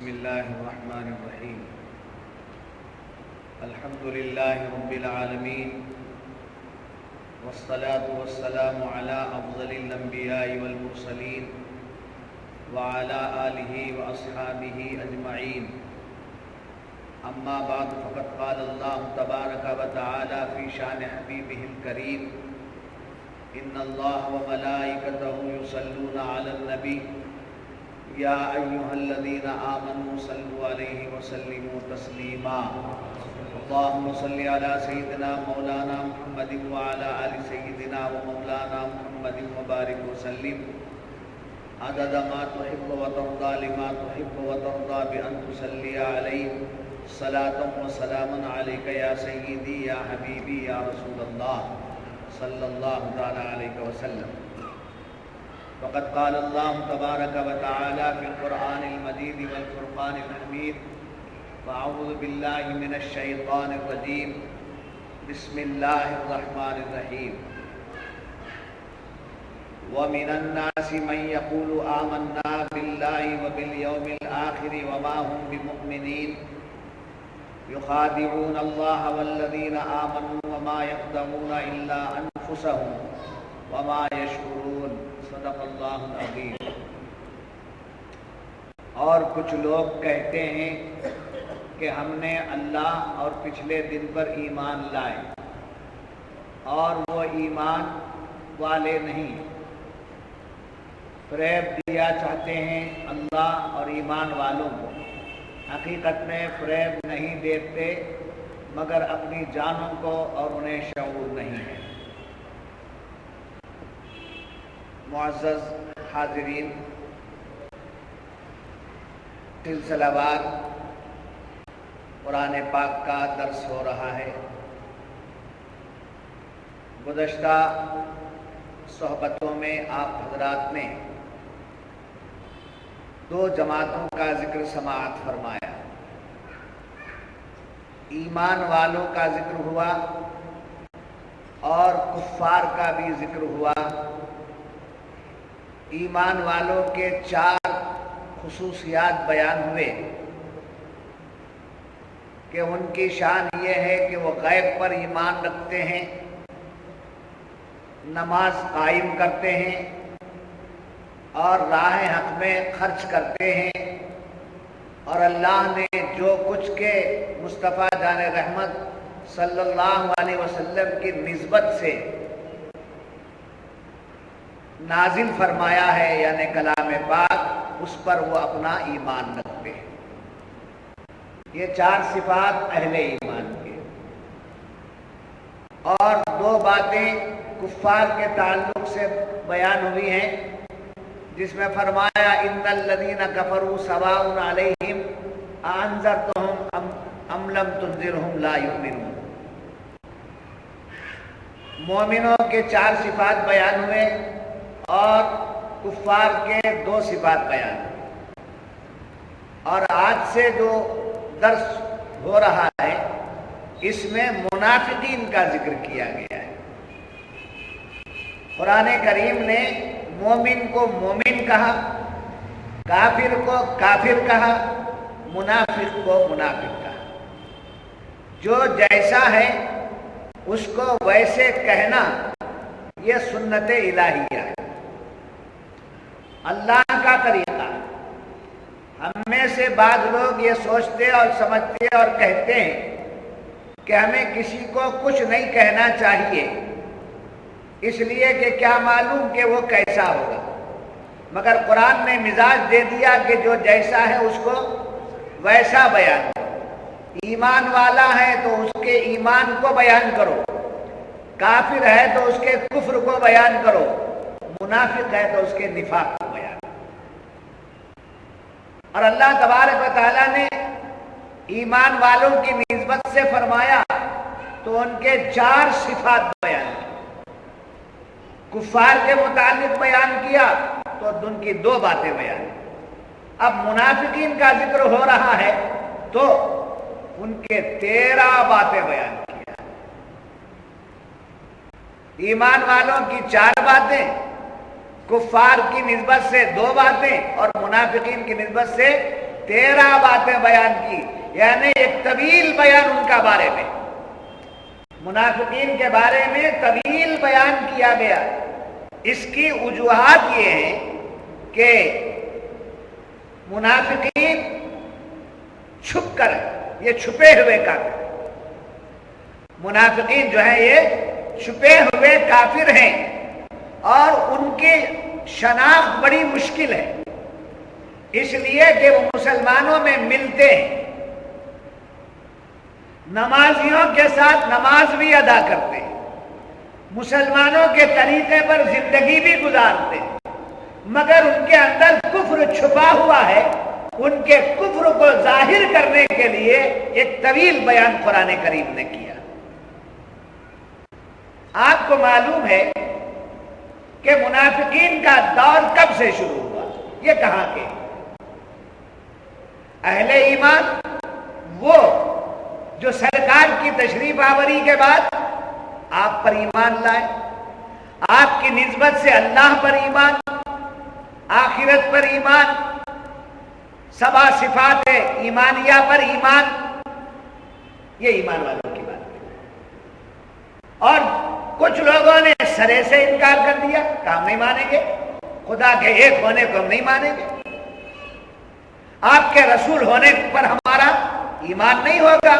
بسم الله الرحمن الرحيم. الحمد لله رب العالمين، والصلاة والسلام على أفضل الأنبياء والمرسلين وعلى آله وأصحابه أجمعين. أما بعد، فقد قال الله تبارك وتعالى في شأن حبيبه الكريم: إن الله وملائكته يصلون على النبي يا أيها الذين آمنوا صلوا عليه وسلموا تسليما. اللهم صل على سيدنا مولانا محمد وعلى آل سيدنا ومولانا محمد وبارك وسلم عدد ما تحب وترضى لما تحب وترضى بأن تصلي عليه صلاة وسلام عليك يا سيدي يا حبيبي يا رسول الله صلى الله تعالى عليه وسلم. وقد قال الله تبارك وتعالى في القرآن المجيد والفرقان الحميد: فأعوذ بالله من الشيطان الرجيم، بسم الله الرحمن الرحيم. ومن الناس من يقول آمنا بالله وباليوم الآخر وما هم بمؤمنين يخادعون الله والذين آمنوا وما يخدعون إلا أنفسهم وما يشعرون. صدق اللہ العظیم. اور کچھ لوگ کہتے ہیں کہ ہم نے اللہ اور پچھلے دن پر ایمان لائے، اور وہ ایمان والے نہیں، فریب دیا چاہتے ہیں اللہ اور ایمان والوں کو. حقیقت میں فریب نہیں دیتے مگر اپنی جانوں کو، اور انہیں شعور نہیں ہے. معزز حاضرین، سلسلہ وار قرآن پاک کا درس ہو رہا ہے. گزشتہ صحبتوں میں آپ حضرات نے دو جماعتوں کا ذکر سماعت فرمایا. ایمان والوں کا ذکر ہوا اور کفار کا بھی ذکر ہوا. ایمان والوں کے 4 خصوصیات بیان ہوئے کہ ان کی شان یہ ہے کہ وہ غیب پر ایمان رکھتے ہیں، نماز قائم کرتے ہیں اور راہ حق میں خرچ کرتے ہیں، اور اللہ نے جو کچھ کے مصطفیٰ جان رحمت صلی اللہ علیہ وسلم کی نسبت سے نازل فرمایا ہے یعنی کلام پاک، اس پر وہ اپنا ایمان رکھتے ہیں. یہ 4 صفات اہل ایمان کے. اور 2 باتیں کفار کے تعلق سے بیان ہوئی ہیں، جس میں فرمایا: ان الذین کفروا سواء علیہم انذرتہم ام لم تنذرہم لا یؤمنون. مومنوں کے 4 صفات بیان ہوئے اور کفار کے 2 صفات بیان ہوئے. اور آج سے جو درس ہو رہا ہے اس میں منافقین کا ذکر کیا گیا ہے. قرآن کریم نے مومن کو مومن کہا، کافر کو کافر کہا، منافق کو منافق کہا. جو جیسا ہے اس کو ویسے کہنا یہ سنت الہیہ ہے، اللہ کا طریقہ. ہم میں سے بعض لوگ یہ سوچتے اور سمجھتے اور کہتے ہیں کہ ہمیں کسی کو کچھ نہیں کہنا چاہیے، اس لیے کہ کیا معلوم کہ وہ کیسا ہوگا. مگر قرآن نے مزاج دے دیا کہ جو جیسا ہے اس کو ویسا بیان کرو. ایمان والا ہے تو اس کے ایمان کو بیان کرو، کافر ہے تو اس کے کفر کو بیان کرو، منافق ہے تو اس کے نفاق کو بیان کرو. اور اللہ تبارک و تعالیٰ نے ایمان والوں کی نسبت سے فرمایا تو ان کے 4 صفات بیان کی. کفار کے متعلق بیان کیا تو ان کی 2 باتیں بیان کی. اب منافقین کا ذکر ہو رہا ہے تو ان کے 13 باتیں بیان کی. ایمان والوں کی 4 باتیں، کفار کی نسبت سے 2 باتیں اور منافقین کی نسبت سے 13 باتیں بیان کی، یعنی ایک طویل بیان ان کا بارے میں، منافقین کے بارے میں طویل بیان کیا گیا۔ اس کی وجوہات یہ ہیں کہ منافقین چھپ کر، یہ چھپے ہوئے کافر، منافقین جو ہیں یہ چھپے ہوئے کافر ہیں اور ان کی شناخت بڑی مشکل ہے، اس لیے کہ وہ مسلمانوں میں ملتے ہیں، نمازیوں کے ساتھ نماز بھی ادا کرتے ہیں، مسلمانوں کے طریقے پر زندگی بھی گزارتے ہیں، مگر ان کے اندر کفر چھپا ہوا ہے۔ ان کے کفر کو ظاہر کرنے کے لیے ایک طویل بیان قرآن کریم نے کیا۔ آپ کو معلوم ہے کہ منافقین کا دور کب سے شروع ہوا، یہ کہاں کے اہل ایمان، وہ جو سرکار کی تشریف آوری کے بعد آپ پر ایمان لائے، آپ کی نسبت سے اللہ پر ایمان، آخرت پر ایمان، سبع صفات ایمانیہ پر ایمان، یہ ایمان والوں کی بات ہے۔ اور کچھ لوگوں نے سرے سے انکار کر دیا کہ ہم نہیں مانیں گے، خدا کے ایک ہونے کو ہم نہیں مانیں گے، آپ کے رسول ہونے پر ہمارا ایمان نہیں ہوگا،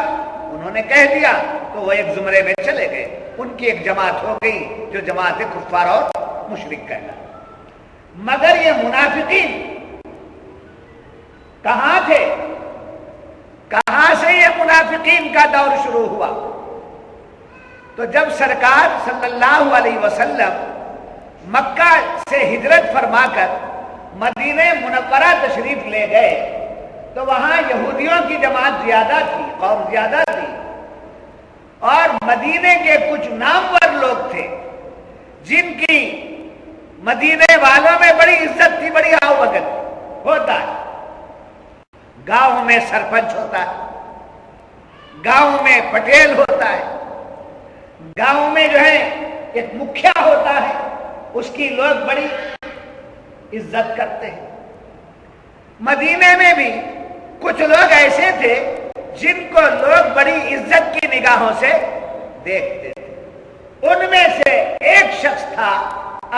انہوں نے کہہ دیا تو وہ ایک زمرے میں چلے گئے، ان کی ایک جماعت ہو گئی جو جماعت کفار اور مشرک کہنا۔ مگر یہ منافقین کہاں تھے، کہاں سے یہ منافقین کا دور شروع ہوا؟ تو جب سرکار صلی اللہ علیہ وسلم مکہ سے ہجرت فرما کر مدینہ منورہ تشریف لے گئے تو وہاں یہودیوں کی جماعت زیادہ تھی، قوم زیادہ تھی، اور مدینے کے کچھ نامور لوگ تھے جن کی مدینے والوں میں بڑی عزت تھی، بڑی آؤ بھگت ہوتا ہے۔ گاؤں میں سرپنچ ہوتا ہے، گاؤں میں پٹیل ہوتا ہے، گاؤں میں جو ہے ایک مکھیا ہوتا ہے، اس کی لوگ بڑی عزت کرتے ہیں۔ مدینے میں بھی کچھ لوگ ایسے تھے جن کو لوگ بڑی عزت کی نگاہوں سے دیکھتے تھے، ان میں سے ایک شخص تھا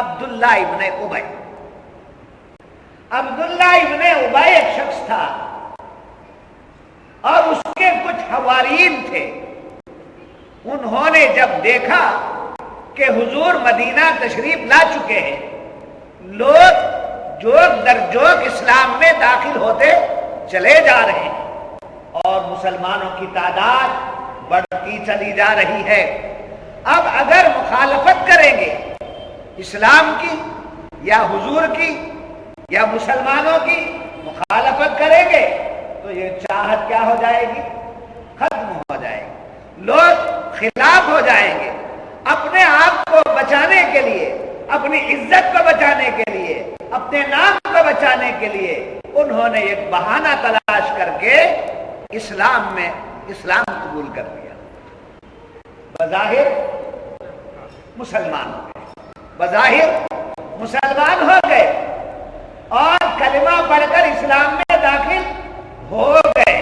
عبداللہ ابن ابی۔ عبداللہ ابن ابی ایک شخص تھا اور اس کے کچھ حواریین تھے۔ انہوں نے جب دیکھا کہ حضور مدینہ تشریف لا چکے ہیں، لوگ جوک در جوک اسلام میں داخل ہوتے چلے جا رہے ہیں اور مسلمانوں کی تعداد بڑھتی چلی جا رہی ہے، اب اگر مخالفت کریں گے اسلام کی یا حضور کی یا مسلمانوں کی مخالفت کریں گے تو یہ چاہت کیا ہو جائے گی، ختم ہو جائے گی، لوگ خلاف ہو جائیں گے۔ اپنے آپ کو بچانے کے لیے، اپنی عزت کو بچانے کے لیے، اپنے نام کو بچانے کے لیے انہوں نے ایک بہانہ تلاش کر کے اسلام قبول کر لیا۔ بظاہر مسلمان ہو گئے، بظاہر مسلمان ہو گئے اور کلمہ پڑھ کر اسلام میں داخل ہو گئے۔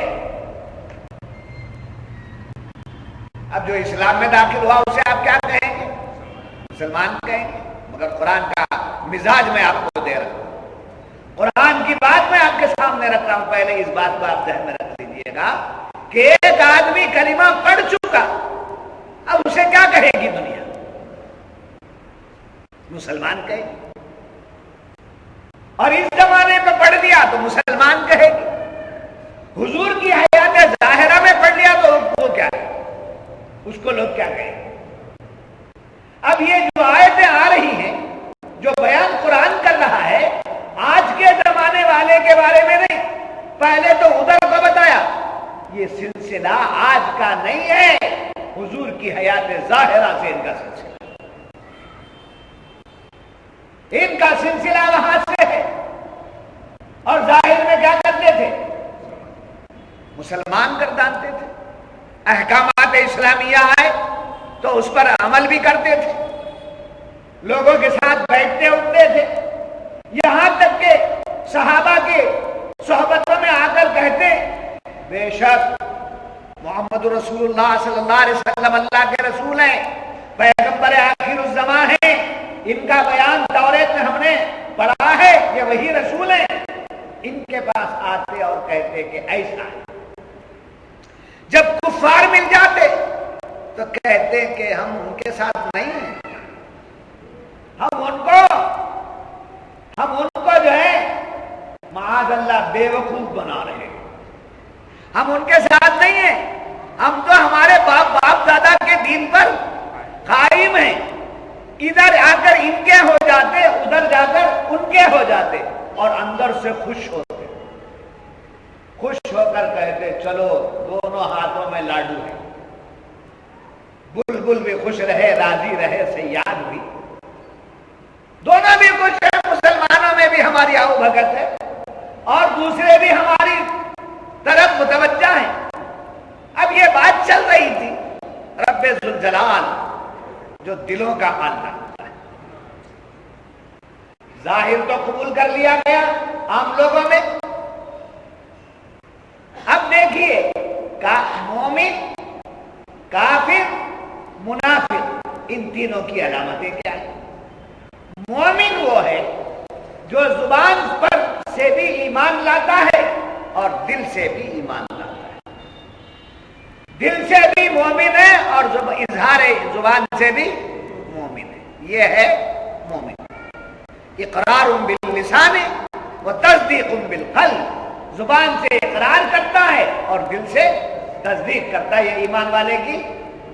اب جو اسلام میں داخل ہوا اسے آپ کیا کہیں گے؟ مسلمان کہیں گے، مگر قرآن کا مزاج میں آپ کو دے رہا ہوں، قرآن کی بات میں آپ کے سامنے رکھ رہا ہوں۔ پہلے اس بات کو آپ ذہن میں رکھ لیجئے گا کہ ایک آدمی کلمہ پڑھ چکا، اب اسے کیا کہے گی دنیا؟ مسلمان کہے گی، اور اس زمانے میں پڑھ لیا تو مسلمان کہے گی، حضور کی حیات ظاہرہ میں پڑھ لیا تو وہ کیا ہے، اس کو لوگ کیا کہیں گے؟ اب یہ جو آیتیں آ رہی ہیں، جو بیان قرآن کر رہا ہے، آج کے زمانے والے کے بارے میں نہیں، پہلے تو ادھر کو بتایا، یہ سلسلہ آج کا نہیں ہے، حضور کی حیات ظاہرہ سے ان کا سلسلہ، ان کا سلسلہ وہاں سے ہے۔ اور ظاہر میں کیا کرتے تھے؟ مسلمان گردانتے تھے، احکامات اسلامیہ آئے تو اس پر عمل بھی کرتے تھے، لوگوں کے ساتھ بیٹھتے اٹھتے تھے، یہاں تک کہ صحابہ کے صحبتوں میں آ کر بے شک محمد رسول اللہ صلی اللہ علیہ وسلم اللہ کے رسول ہیں، پیغمبر آخر الزمان ہیں، ان کا بیان توریت میں ہم نے پڑھا ہے، یہ وہی رسول ہیں۔ ان کے پاس آتے اور کہتے کہ ایسا ہے۔ جب کفار مل جاتے تو کہتے کہ ہم ان کے ساتھ نہیں ہیں، ہم ان کو جو ہے معاذ اللہ بے وقوف بنا رہے ہیں، ہم ان کے ساتھ نہیں ہیں، ہم تو ہمارے باپ دادا کے دین پر قائم ہیں۔ ادھر آ کر ان کے ہو جاتے، ادھر جا کر ان کے ہو جاتے، اور اندر سے خوش ہوتے، خوش ہو کر کہتے چلو دونوں ہاتھوں میں لاڈو ہے، بلبل بھی خوش رہے، راضی رہے، صیاد بھی، دونوں بھی خوش ہیں، مسلمانوں میں بھی ہماری آؤ بھگت ہے اور دوسرے بھی ہماری طرف متوجہ ہیں۔ اب یہ بات چل رہی تھی، رب ذوالجلال جو دلوں کا حال رکھتا ہے، ظاہر تو قبول کر لیا گیا عام لوگوں میں۔ اب دیکھیے مومن، کافر، منافق، ان تینوں کی علامتیں کیا ہیں؟ مومن وہ ہے جو زبان پر سے بھی ایمان لاتا ہے اور دل سے بھی ایمان لاتا ہے، دل سے بھی مومن ہے اور اظہار زبان سے بھی مومن ہے، یہ ہے مومن۔ اقرار باللسان و تصدیق بالقلب، زبان سے اقرار کرتا ہے اور دل سے تصدیق کرتا ہے، یہ ایمان والے کی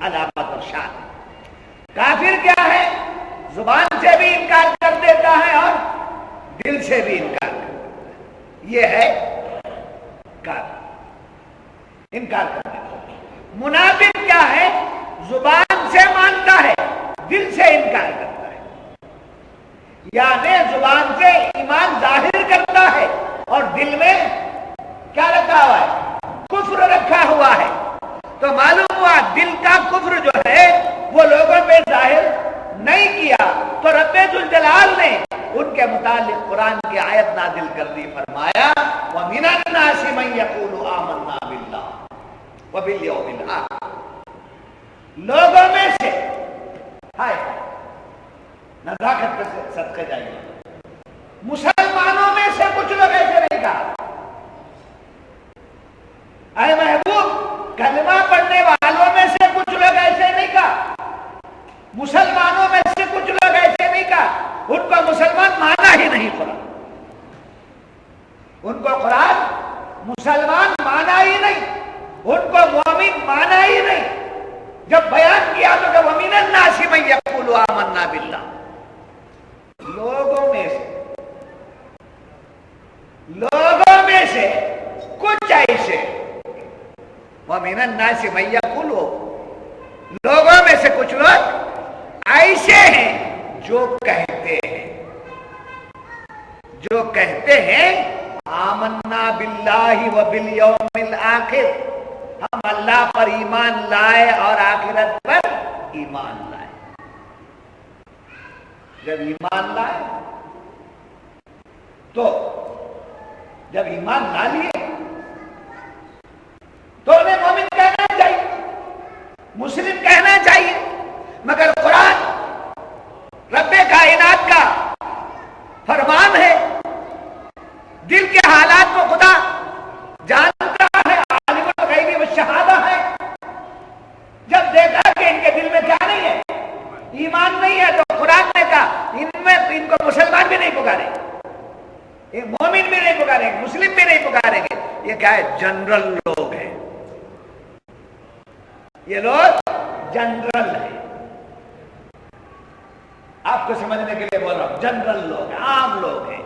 علامت اور شان ہے۔ کافر کیا ہے؟ زبان سے بھی انکار کر دیتا ہے اور دل سے بھی انکار کرتا ہے، یہ ہے کافر، انکار کرتا ہے۔ منافق کیا ہے؟ زبان سے مانتا ہے، دل سے انکار کرتا ہے، یعنی زبان سے ایمان ظاہر کرتا ہے اور دل میں کیا رکھا ہوا ہے؟ کفر رکھا ہوا ہے۔ تو معلوم ہوا دل کا کفر جو ہے وہ لوگوں پہ ظاہر نہیں کیا، تو رب ذوالجلال نے ان کے متعلق قرآن کی آیت نازل کر دی، فرمایا وَمِنَ النَّاسِ مَن يَقُولُ آمَنَّا بِاللَّهِ وَبِالْيَوْمِ الْآخِرِ، لوگوں میں سے نزاکت پہ صدقے جائیے، مسلمانوں میں سے کچھ لوگ ایسے نہیں کہا، اے محبوب کلمہ پڑھنے والوں میں سے کچھ لوگ ایسے نہیں کہا، مسلمانوں میں سے کچھ لوگ ایسے نہیں کہا، ان کو مسلمان مانا ہی نہیں قرآن، ان کو قرآن مسلمان مانا ہی نہیں، ان کو مومن مانا ہی نہیں۔ جب بیان کیا تو کہ وَمِنَ النَّاسِ مَن يَقُولُ آمَنَّا بِاللَّهِ، لوگوں میں سے کچھ ایسے، وَمِنَ النَّاسِ مَن يَقُولُ، لوگوں میں سے کچھ لوگ ایسے ہیں جو کہتے ہیں آمنا باللہ وبالیوم الآخر، ہم اللہ پر ایمان لائے اور آخرت پر ایمان لائے۔ جب ایمان لائے تو جب ایمان لا لیے تو انہیں مومن کہنا چاہیے، مسلم کہنا چاہیے، مگر قرآن رب کائنات کا فرمان ہے، دل کے حالات کو خدا جانتا ہے، عالم الغیب والشہادہ ہے۔ جب دیکھا کہ ان کے دل میں کیا نہیں ہے، ایمان نہیں ہے، تو قرآن نے کہا ان کو مسلمان بھی نہیں پکاریں گے، مومن بھی نہیں پکاریں گے، مسلم بھی نہیں پکاریں گے، یہ کیا ہے؟ جنرل لوگ ہیں، یہ لوگ جنرل ہیں۔ آپ کو سمجھنے کے لیے بول رہا ہوں، جنرل لوگ ہیں، عام لوگ ہیں۔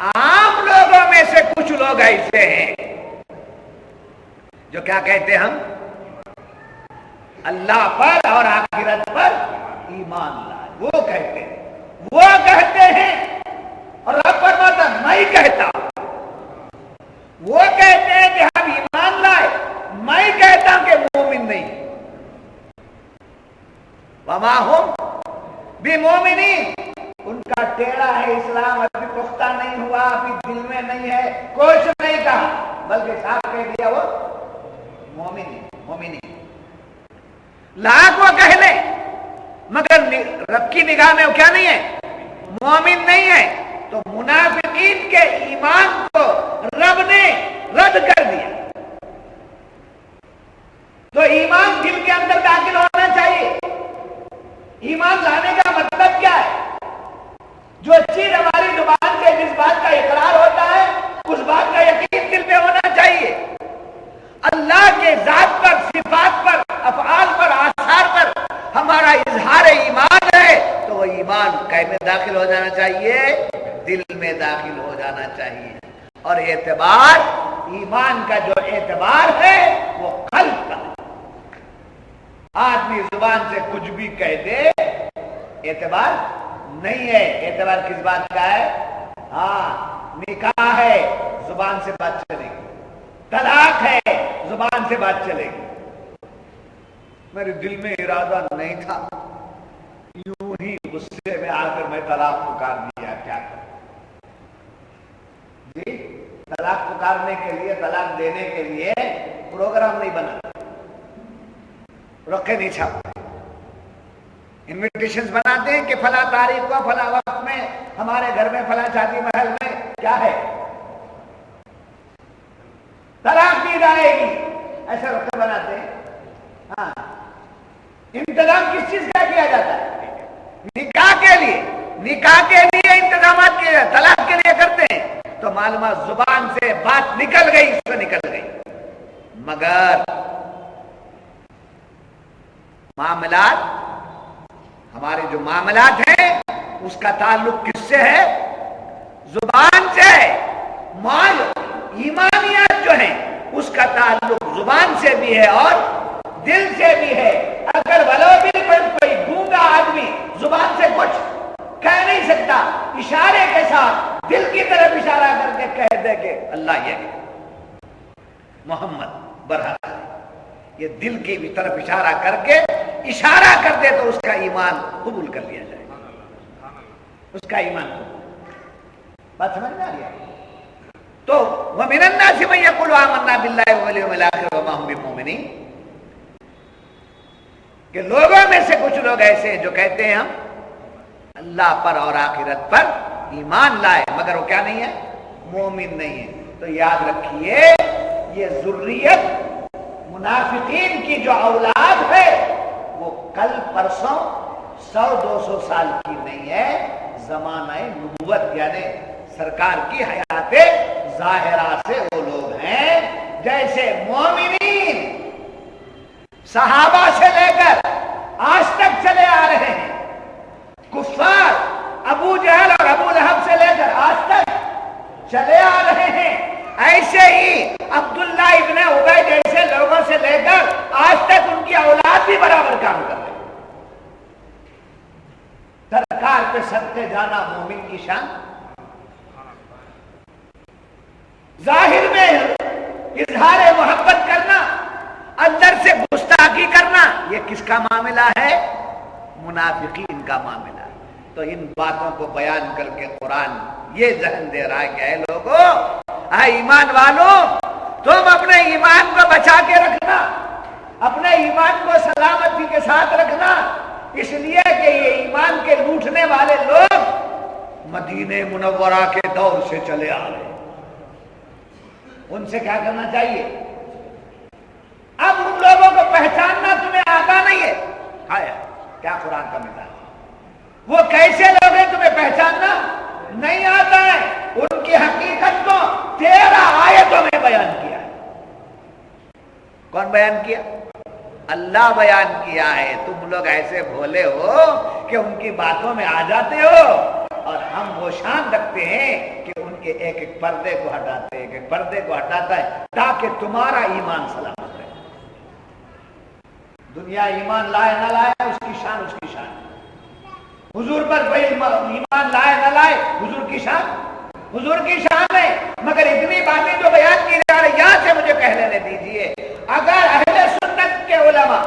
عام لوگوں میں سے کچھ لوگ ایسے ہیں جو کیا کہتے ہیں؟ ہم اللہ پر اور آخرت پر ایمان لائے، وہ کہتے ہیں اور رب فرماتا میں کہتا، وہ کہتے ہیں کہ ہم ایمان لائے، میں کہتا کہ مومن نہیں، وما ہم بمومنین، ان کا ٹیڑھا ہے اسلام، ابھی پختہ نہیں ہوا، ابھی دل میں نہیں ہے، کچھ نہیں کہا، بلکہ صاحب کہہ دیا وہ لاکھ وہ کہہ لیں مگر رب کی نگاہ میں وہ کیا نہیں ہے؟ مومن نہیں ہے. تو منافقین کے ایمان کو رب نے رد کر دیا. تو ایمان دل کے اندر داخل ہونا چاہیے. ایمان لانے کا مطلب کیا ہے؟ جو چیز ہماری زبان سے جس بات کا اقرار ہوتا ہے اس بات کا یقین دل میں ہونا چاہیے. اللہ کے ذات پر، صفات پر، افعال پر، آثار پر ہمارا اظہار ایمان ہے تو وہ ایمان قلب میں داخل ہو جانا چاہیے، دل میں داخل ہو جانا چاہیے. اور اعتبار، ایمان کا جو اعتبار ہے وہ قلب کا. آدمی زبان سے کچھ بھی کہہ دے اعتبار نہیں ہے. اعتبار کس بات کا ہے؟ ہاں، نکاح ہے زبان سے بات چلے گی، طلاق ہے زبان سے بات چلے گی. میرے دل میں ارادہ نہیں تھا، یوں ہی غصے میں آ کر میں طلاق پکار دیا، کیا کروں؟ جی، طلاق پکارنے کے لیے، طلاق دینے کے لیے پروگرام نہیں بنا، رکھے نہیں چھاپتے، انویٹیشنز بناتے ہیں کہ فلاں تاریخ کو فلاں وقت میں ہمارے گھر میں فلاں شادی محل میں کیا ہے طلاق دی جائے گی، ایسے رکھے بناتے ہیں. ہاں، انتظام کس چیز کا کیا جاتا ہے؟ نکاح کے لیے. نکاح کے لیے انتظامات کیے جاتے، طلاق کے لیے کرتے ہیں. تو معلومات زبان سے بات نکل گئی، اس سے نکل گئی. مگر معاملات، ہمارے جو معاملات ہیں اس کا تعلق کس سے ہے؟ زبان سے ہے. ایمانیات جو ہیں اس کا تعلق زبان سے بھی ہے اور دل سے بھی ہے. اگر ولو بالفرض کوئی گونگا آدمی زبان سے کچھ کہہ نہیں سکتا، اشارے کے ساتھ دل کی طرف اشارہ کر کے کہہ دے کہ اللہ یہ محمد برحق، یہ دل کی طرف اشارہ کر کے اشارہ کر دے تو اس کا ایمان قبول کر لیا جائے. اس کا ایمان قبول. بات سمجھ میں آ گیا؟ تو وَمِنَ النَّاسِ مَن يَقُولُ آمَنَّا بِاللَّهِ وَبِالْيَوْمِ الْآخِرِ وَمَا هُم بِمُؤْمِنِينَ، کہ لوگوں میں سے کچھ لوگ ایسے ہیں جو کہتے ہیں ہم اللہ پر اور آخرت پر ایمان لائے مگر وہ کیا نہیں ہے؟ مومن نہیں ہے. تو یاد رکھیے یہ ذریت منافقین کی جو اولاد ہے وہ کل پرسوں 100-200 سال کی نہیں ہے. زمانہ نبوت یعنی سرکار کی حیات ظاہرہ سے وہ لوگ ہیں. جیسے مومنین صحابہ سے لے کر آج تک چلے آ رہے ہیں، کفار ابو جہل اور ابو لہب سے لے کر آج تک چلے آ رہے ہیں، ایسے ہی عبداللہ ابن ابی جیسے لوگوں سے لے کر آج تک ان کی اولاد بھی برابر کام کر رہے ہیں. سرکار پہ صدقے جانا مومن کی شان. ظاہر میں اظہار محبت کرنا، اندر سے گستاخی کرنا، یہ کس کا معاملہ ہے؟ منافقین کا معاملہ. تو ان باتوں کو بیان کر کے قرآن یہ ذہن دے رہا ہے کہ اے لوگوں، اے ایمان والوں، تم اپنے ایمان کو بچا کے رکھنا، اپنے ایمان کو سلامتی کے ساتھ رکھنا. اس لیے کہ یہ ایمان کے لوٹنے والے لوگ مدینہ منورہ کے دور سے چلے آ رہے ہیں. ان سے کیا کرنا چاہیے؟ اب ان لوگوں کو پہچاننا تمہیں آتا نہیں ہے. کیا قرآن کا مزاج؟ وہ کیسے لوگ ہیں تمہیں پہچاننا نہیں آتا ہے. ان کی حقیقت کو 13 آیتوں میں بیان کیا ہے. کون بیان کیا؟ اللہ بیان کیا ہے. تم لوگ ایسے بھولے ہو کہ ان کی باتوں میں آ جاتے ہو، اور ہم وہ شان رکھتے ہیں کہ ان کے ایک ایک پردے کو ہٹاتے ہیں، ایک ایک پردے کو ہٹاتا ہے تاکہ تمہارا ایمان سلامت رہے. دنیا ایمان لائے نہ لائے اس کی شان اس کی شان. حضور پر کوئی ایمان لائے نہ لائے حضور کی شان حضور کی شان ہے. مگر اتنی باتیں جو بیان کی جا رہی، یہاں سے مجھے کہہ لینے دیجئے، اگر اہل سنت کے علماء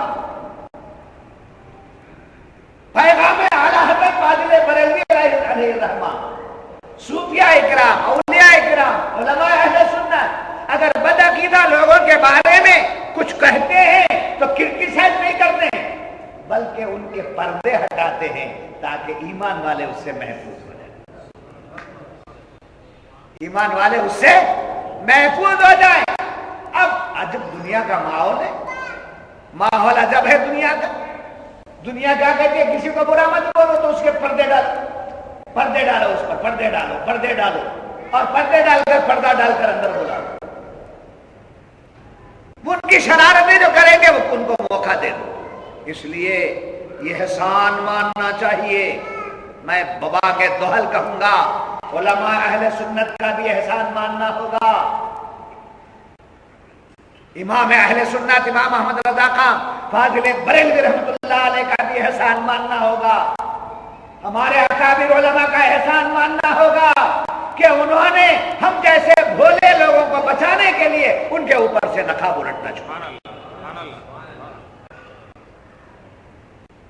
پیغام اعلیٰ حضرت فاضل بریلوی علیہ الرحمہ، صوفیاء اکرام، اولیاء اکرام، علماء اہل سنت اگر بدعقیدہ لوگوں کے بارے میں کچھ کہتے ہیں تو کرٹیسائز نہیں کرتے ہیں، بلکہ ان کے پردے ہٹاتے ہیں تاکہ ایمان والے اس سے محفوظ ہو جائیں، ایمان والے اس سے محفوظ ہو جائیں۔ اب عجب دنیا کا ماحول ہے، ماحول عجب ہے دنیا کا۔ دنیا کیا کہتی ہے؟ کسی کو برا مت بولو تو اس کے پردے ڈالو، پردے ڈالو، اس پر پردے ڈالو، پردے ڈالو، اور پردے ڈال کر پردہ ڈال کر اندر بلاؤ۔ وہ ان کی شرارتیں جو کریں گے وہ ان کو موقع دے دو۔ اس لیے یہ احسان ماننا چاہیے۔ میں بابا کے دوہل کہوں گا، علماء اہل سنت کا بھی احسان ماننا ہوگا، امام اہل سنت امام احمد رضا خان فاضل بریلوی رحمۃ اللہ علیہ کا بھی احسان ماننا ہوگا، ہمارے اکابر علماء کا احسان ماننا ہوگا کہ انہوں نے ہم جیسے بھولے لوگوں کو بچانے کے لیے ان کے اوپر سے نقاب الٹنا چھوڑا۔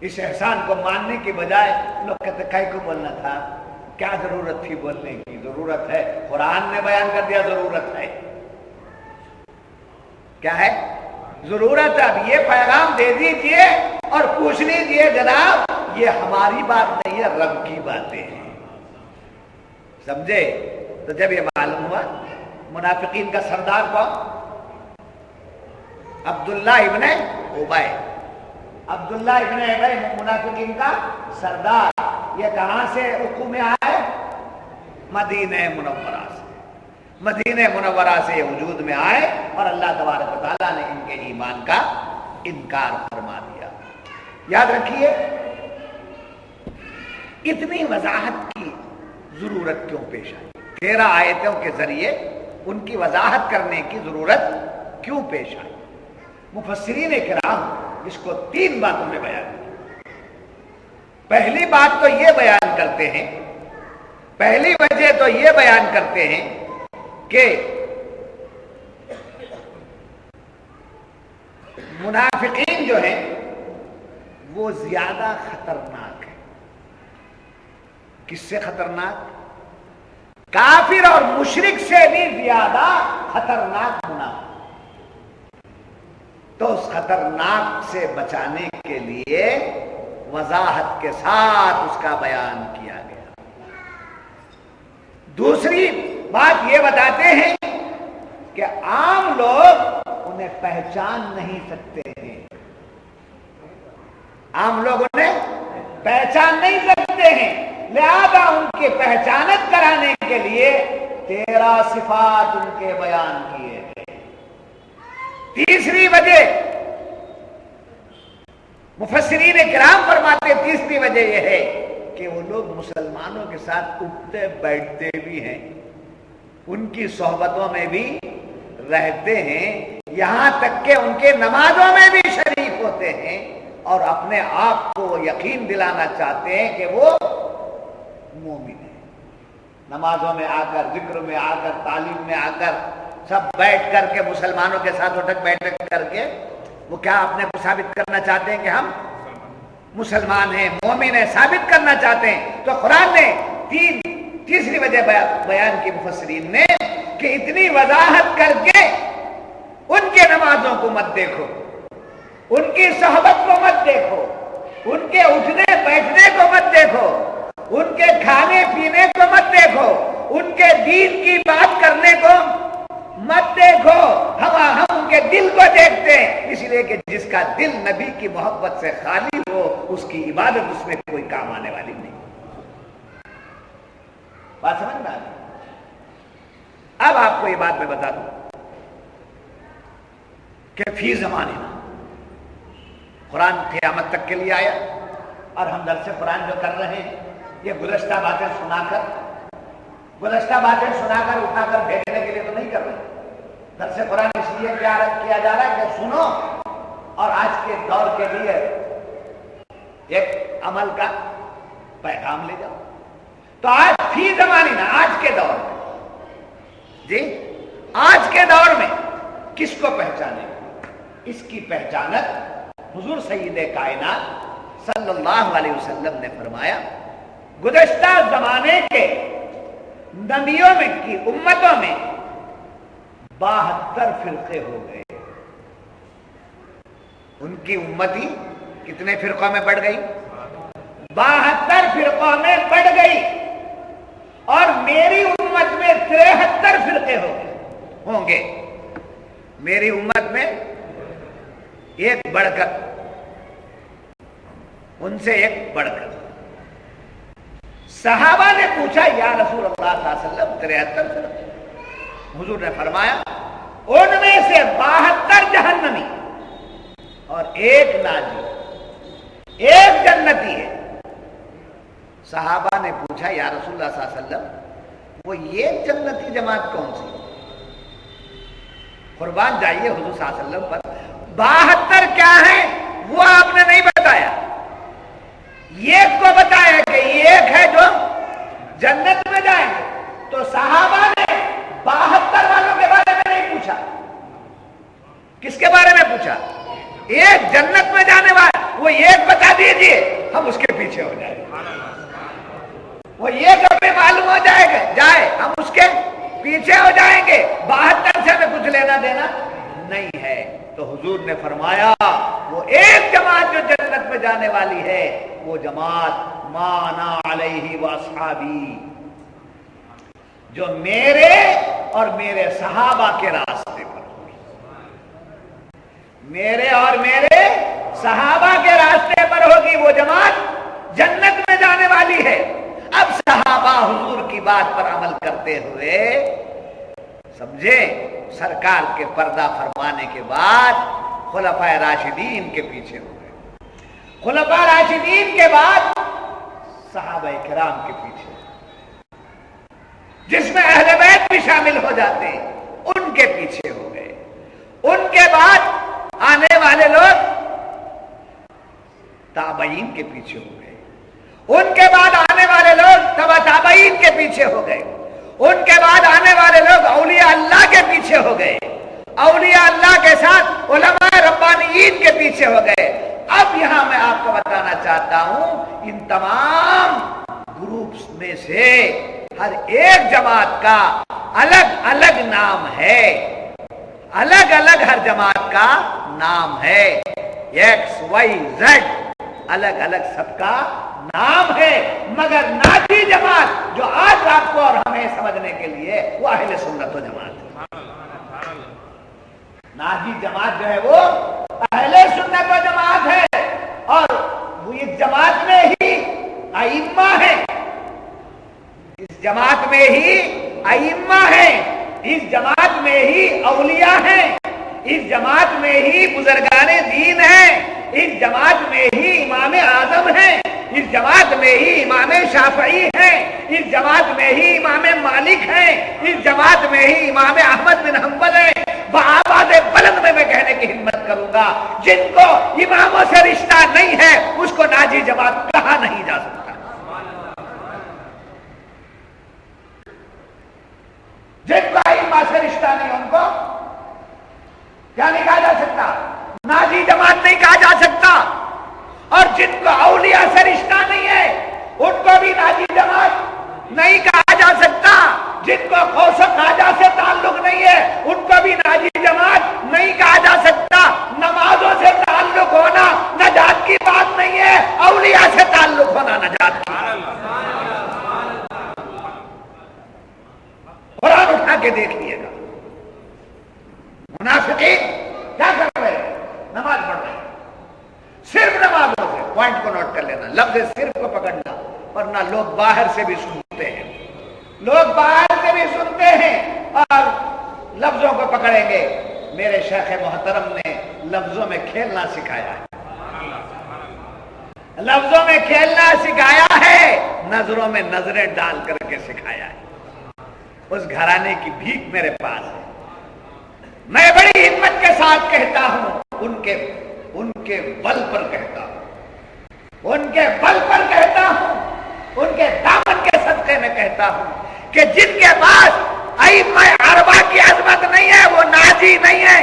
اس احسان کو ماننے کی بجائے لوگ کہتے کہیں کو بولنا تھا، کیا ضرورت تھی بولنے کی؟ ضرورت ہے، قرآن نے بیان کر دیا ضرورت ہے۔ کیا ہے ضرورت؟ اب یہ پیغام دے دیجئے اور پوچھ لیجئے جناب یہ ہماری بات نہیں ہے، رب کی باتیں ہیں، سمجھے؟ تو جب یہ معلوم ہوا منافقین کا سردار کون؟ عبداللہ ابن ابی، عبداللہ ابن ابی منافقین کا سردار۔ یہ کہاں سے حکم میں آئے؟ مدینہ منورہ سے، مدینہ منورہ سے یہ وجود میں آئے اور اللہ تبارک و تعالیٰ نے ان کے ایمان کا انکار فرما دیا۔ یاد رکھیے اتنی وضاحت کی ضرورت کیوں پیش آئی؟ 13 آیتوں کے ذریعے ان کی وضاحت کرنے کی ضرورت کیوں پیش آئی؟ مفسرین کرام اس کو 3 باتوں میں بیان کیا۔ پہلی بات تو یہ بیان کرتے ہیں، پہلی وجہ تو یہ بیان کرتے ہیں کہ منافقین جو ہیں وہ زیادہ خطرناک ہیں۔ کس سے خطرناک؟ کافر اور مشرک سے بھی زیادہ خطرناک منافق۔ تو اس خطرناک سے بچانے کے لیے وضاحت کے ساتھ اس کا بیان کیا گیا۔ دوسری بات یہ بتاتے ہیں کہ عام لوگ انہیں پہچان نہیں سکتے ہیں، عام لوگ انہیں پہچان نہیں سکتے ہیں، لہذا ان کی پہچانت کرانے کے لیے 13 صفات ان کے بیان کیے گئے۔ تیسری وجہ مفسرین کرام فرماتے، تیسری وجہ یہ ہے کہ وہ لوگ مسلمانوں کے ساتھ اٹھتے بیٹھتے بھی ہیں، ان کی صحبتوں میں بھی رہتے ہیں، یہاں تک کہ ان کے نمازوں میں بھی شریک ہوتے ہیں، اور اپنے آپ کو یقین دلانا چاہتے ہیں کہ وہ مومن ہیں۔ نمازوں میں آ کر، ذکر میں آ کر، تعلیم میں آ کر، سب بیٹھ کر کے مسلمانوں کے ساتھ اٹھک بیٹھک کر کے وہ کیا اپنے کو ثابت کرنا چاہتے ہیں کہ ہم مسلمان ہیں، مومن ہیں، ثابت کرنا چاہتے ہیں۔ تو قرآن نے تیسری وجہ بیان کی مفسرین نے کہ اتنی وضاحت کر کے ان کے نمازوں کو مت دیکھو، ان کی صحبت کو مت دیکھو، ان کے اٹھنے بیٹھنے کو مت دیکھو، ان کے کھانے پینے کو مت دیکھو، ان کے دین کی بات کرنے کو مت دیکھو، ہم ان کے دل کو دیکھتے ہیں، اس لیے کہ جس کا دل نبی کی محبت سے خالی ہو اس کی عبادت اس میں کوئی کام آنے والی نہیں۔ بات سمجھ میں آ گئی؟ اب آپ کو یہ بات میں بتا دوں کہ فی زمانے قرآن قیامت تک کے لیے آیا، اور ہم درس قرآن جو کر رہے ہیں یہ گزشتہ باتیں سنا کر اٹھا کر بھیجنے کے لیے تو نہیں کر رہے۔ درس قرآن اس لیے کیا جا رہا ہے کہ سنو اور آج کے دور کے لیے ایک عمل کا پیغام لے جاؤ۔ تو آج فی زمانے آج کے دور میں، جی آج کے دور میں کس کو پہچانے؟ اس کی پہچانت حضور سید کائنات صلی اللہ علیہ وسلم نے فرمایا، گزشتہ زمانے کے نبیوں میں کی امتوں میں 72 فرقے ہو گئے، ان کی امتی کتنے فرقوں میں بڑھ گئی؟ 72 فرقوں میں بڑھ گئی، اور میری امت میں 73 فرقے ہوں گے۔ میری امت میں ایک بڑھ کر، ان سے ایک بڑھ کر۔ صحابہ نے پوچھا یا رسول اللہ صلی اللہ علیہ وسلم 73 فرقے؟ حضور نے فرمایا ان میں سے 72 جہنمی اور ایک ناجی، ایک جنتی ہے۔ صحابہ نے پوچھا یا رسول اللہ صلی اللہ علیہ وسلم وہ یہ جنتی جماعت کون سی؟ قربان جائیے حضور صلی اللہ علیہ وسلم پر، 72 کیا ہے وہ آپ نے نہیں بتایا، ایک کو بتایا کہ ایک ہے جو جنت میں جائیں گے۔ تو صحابہ نے 72 والوں کے بارے میں نہیں پوچھا، کس کے بارے میں پوچھا؟ ایک جنت میں جانے والا، وہ ایک بتا دیجئے ہم اس کے پیچھے ہو جائیں گے۔ وہ ایک ہمیں معلوم ہو جائے گا جائے ہم اس کے پیچھے ہو جائیں گے، 72 سے ہمیں کچھ لینا دینا نہیں ہے۔ تو حضور نے فرمایا وہ ایک جماعت جو جنت میں جانے والی ہے وہ جماعت ما انا علیہ واصحابی، جو میرے اور میرے صحابہ کے راستے پر ہوگی، میرے اور میرے صحابہ کے راستے پر ہوگی، وہ جماعت جنت میں جانے والی ہے۔ اب صحابہ حضور کی بات پر عمل کرتے ہوئے سمجھے، سرکار کے پردہ فرمانے کے بعد خلفائے راشدین کے پیچھے ہو گئے، خلفائے راشدین کے بعد صحابہ کرام کے پیچھے، جس میں اہل بیت بھی شامل ہو جاتے ہیں، ان کے پیچھے ہو گئے۔ ان کے بعد آنے والے لوگ تابعین کے پیچھے ہو گئے، ان کے بعد آنے والے لوگ تبع تابعین کے پیچھے ہو گئے، ان کے بعد آنے والے لوگ اولیاء اللہ کے پیچھے ہو گئے، اولیاء اللہ کے ساتھ علماء ربانیین کے پیچھے ہو گئے۔ اب یہاں میں آپ کو بتانا چاہتا ہوں ان تمام گروپس میں سے ہر ایک جماعت کا الگ الگ نام ہے، الگ الگ ہر جماعت کا نام ہے، ایکس وائی زیڈ الگ الگ سب کا نام ہے، مگر ناجی جماعت جو آج آپ کو اور ہمیں سمجھنے کے لیے وہ اہل سنت و جماعت ہے۔ ناجی جماعت جو ہے وہ اہل سنت و جماعت ہے، اور وہ اس جماعت میں ہی ائمہ ہیں، اس جماعت میں ہی ائمہ ہیں، اس جماعت میں ہی اولیاء ہیں، اس جماعت میں ہی بزرگان دین ہیں، اس جماعت میں ہی امام اعظم ہیں، اس جماعت میں ہی امام شافعی ہیں، اس جماعت میں ہی امام مالک ہیں، اس جماعت میں ہی امام احمد بن حنبل ہیں۔ بآواز بلند میں کہنے کی ہمت کروں گا جن کو اماموں سے رشتہ نہیں ہے اس کو ناجی جماعت کہا نہیں جا سکتا، جن کو ائمہ سے رشتہ نہیں ان کو کیا نہیں کہا جا سکتا؟ ناجی جماعت نہیں کہا جا سکتا۔ اور جن کو اولیاء سے رشتہ نہیں ہے ان کو بھی ناجی جماعت نہیں کہا جا سکتا، جن کو غوث و خواجہ سے تعلق نہیں ہے ان کو بھی ناجی جماعت نہیں کہا جا سکتا۔ نمازوں سے تعلق ہونا نجات کی بات نہیں ہے، اولیاء سے تعلق ہونا نجات کی۔ قرآن اٹھا کے دیکھ لیے گا، منافقین کیا کر رہے ہیں؟ نماز پڑھ رہے ہیں، صرف نمازوں سے، پوائنٹ کو نوٹ کر لینا، لفظ صرف کو پکڑنا، ورنہ لوگ باہر سے بھی سنتے ہیں، لوگ باہر سے بھی سنتے ہیں اور لفظوں کو پکڑیں گے۔ میرے شیخ محترم نے لفظوں میں کھیلنا سکھایا ہے، لفظوں میں کھیلنا سکھایا ہے، نظروں میں نظریں ڈال کر کے سکھایا ہے۔ اس گھرانے کی بھیک میرے پاس ہے، میں بڑی ہمت کے ساتھ کہتا ہوں، ان کے بل پر کہتا ہوں، ان کے بل پر کہتا ہوں، ان کے دامن کے صدقے میں کہتا ہوں کہ جن کے پاس ائمہ اربعہ کی عظمت نہیں ہے وہ ناجی نہیں ہے،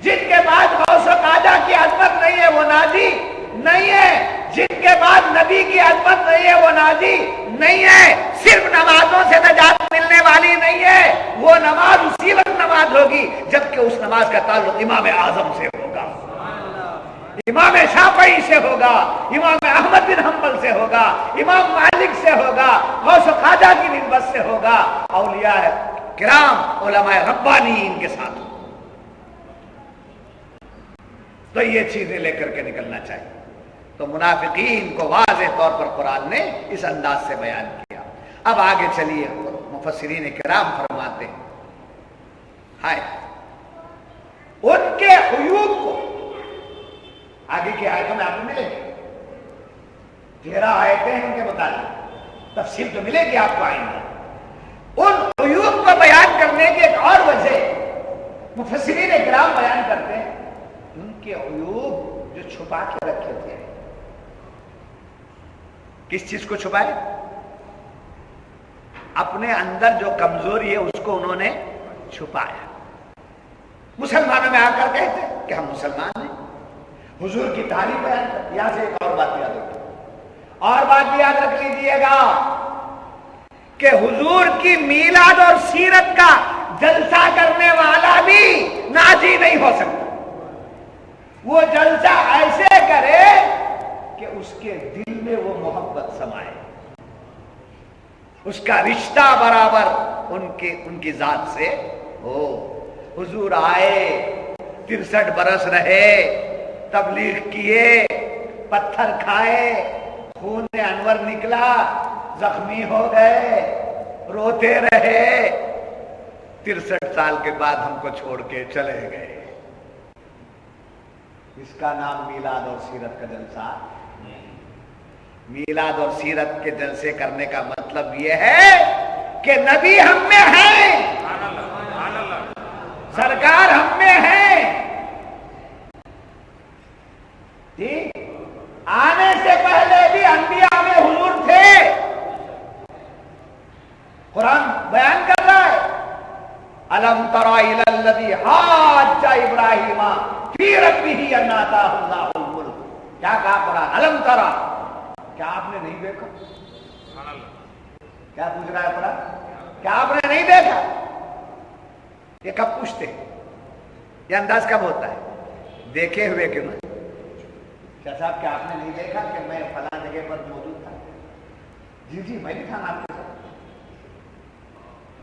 جن کے پاس غوث و خواجہ کی عظمت نہیں ہے وہ ناجی نہیں ہے، جن کے پاس نبی کی عظمت نہیں ہے وہ ناجی نہیں ہے۔ صرف نمازوں سے نجات ملنے والی نہیں ہے، وہ نماز اسی وقت نماز ہوگی جبکہ اس نماز کا تعلق امام اعظم سے ہوگا، امام شافعی سے ہوگا، امام احمد بن حنبل سے ہوگا، امام مالک سے ہوگا، غوث و خواجہ کی نسبت سے ہوگا، اولیاء کرام علماء ربانیین کے ساتھ. تو یہ چیزیں لے کر کے نکلنا چاہیے. تو منافقین کو واضح طور پر قرآن نے اس انداز سے بیان کیا. اب آگے چلیے، مفسرین کرام فرماتے ہیں ہائے ان کے عیوب کو آگے کی آیتوں میں آپ کو ملے گی. 13 آیتیں ہیں ان کے متعلق، تفصیل تو ملے گی آپ کو آئندہ. ان عیوب کو بیان کرنے کی ایک اور وجہ مفسرین کرام بیان کرتے ہیں، ان کے عیوب جو چھپا کے رکھے تھے. کس چیز کو چھپائے؟ اپنے اندر جو کمزوری ہے اس کو انہوں نے چھپایا. مسلمانوں میں آ کر کہتے کہ ہم مسلمان ہیں، حضور کی تعریف بیان کرتے. یہاں سے ایک اور بات یاد رکھیے، اور بات بھی یاد رکھ لیجیے گا کہ حضور کی میلاد اور سیرت کا جلسہ کرنے والا بھی ناجی نہیں ہو سکتا. وہ جلسہ ایسے کرے کہ اس کے دل میں وہ محبت سمائے، اس کا رشتہ برابر ان کی ذات سے ہو. حضور آئے، 63 برس رہے، تبلیغ کیے، پتھر کھائے، خون انور نکلا، زخمی ہو گئے، روتے رہے، 63 سال کے بعد ہم کو چھوڑ کے چلے گئے. اس کا نام میلاد اور سیرت کا جلسہ نہیں. میلاد اور سیرت کے جلسے کرنے کا مطلب یہ ہے کہ نبی ہم میں ہے، سرکار ہم میں ہے. جی آنے سے پہلے بھی انبیاء میں حضور تھے. قرآن بیان کر رہا ہے الم تر الی الذی حاج ابراہیم فی ربہ ان آتاہ اللہ الملک. کیا کہا قرآن؟ الم تر، کیا آپ نے نہیں دیکھا؟ کیا پوچھ رہا ہے قرآن؟ کیا آپ نے نہیں دیکھا؟ یہ کب پوچھتے ہیں؟ یہ انداز کب ہوتا ہے؟ دیکھے ہوئے کیوں نہ. کیا صاحب کیا آپ نے نہیں دیکھا کہ میں فلاں جگہ پر موجود تھا؟ جی جی میں بھی تھا آپ کے ساتھ.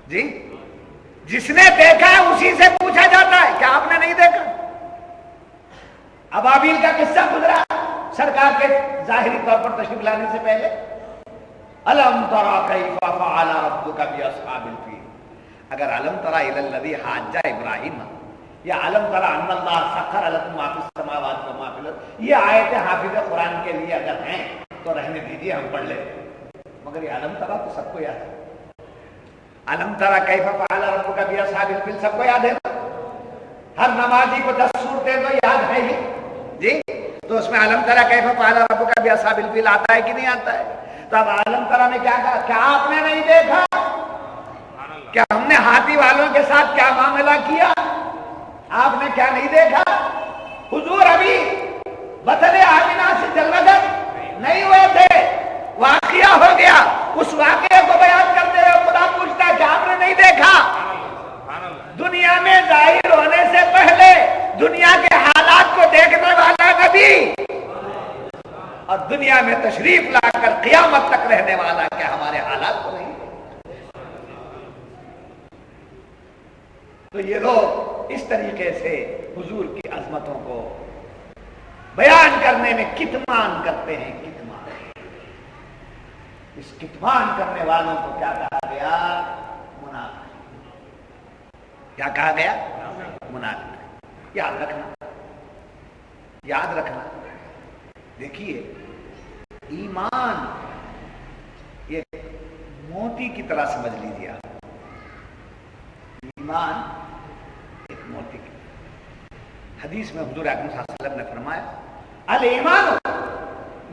جی جس نے دیکھا ہے اسی سے پوچھا جاتا ہے کیا آپ نے نہیں دیکھا؟ ابابیل کا قصہ گزرا سرکار کے ظاہری طور پر تشریف لانے سے پہلے. الم تری کیف فعل ربک باصحاب الفیل. اگر الم تری الی الذی حاج ابراہیم یا علم تری ان اللہ سخر لکم ما فی السماوات و ما فی الارض، یہ آیتیں حافظ قرآن کے لیے اگر ہیں تو رہنے دیجیے، ہم پڑھ لیں. مگر یہ علم تری تو سب کو یاد ہے. علم تری کیف فعل ربک باصحاب الفیل سب کو یاد ہے. ہر نمازی کو 10 سورتیں تو یاد ہے ہی. جی تو اس میں علم تری کیف فعل ربک باصحاب الفیل آتا ہے کہ نہیں آتا ہے؟ تو اب علم تری میں کیا کہا؟ کیا آپ نے نہیں دیکھا؟ کیا ہم نے ہاتھی والوں کے ساتھ کیا معاملہ کیا؟ آپ نے کیا نہیں دیکھا؟ حضور ابھی بطن آمنہ سے جلوگر نہیں ہوئے تھے، واقعہ ہو گیا. اس واقعے کو بیان کرتے ہوئے خدا پوچھتا ہے کہ آپ نے نہیں دیکھا؟ دنیا میں ظاہر ہونے سے پہلے دنیا کے حالات کو دیکھنے والا نبی اور دنیا میں تشریف لا کر قیامت تک رہنے والا کیا ہمارے حالات کو نہیں؟ تو یہ لوگ اس طریقے سے حضور کی عظمتوں کو بیان کرنے میں کتمان کرتے ہیں. کتمان. اس کتمان کرنے والوں کو کیا کہا گیا؟ منافق. کیا کہا گیا؟ منافق. یاد رکھنا، یاد رکھنا. دیکھیے ایمان یہ موتی کی طرح سمجھ لیجیے آپ. ایمان ایک موتی کی. حدیث میں حضور اکرم صلی اللہ علیہ وسلم نے فرمایا الایمان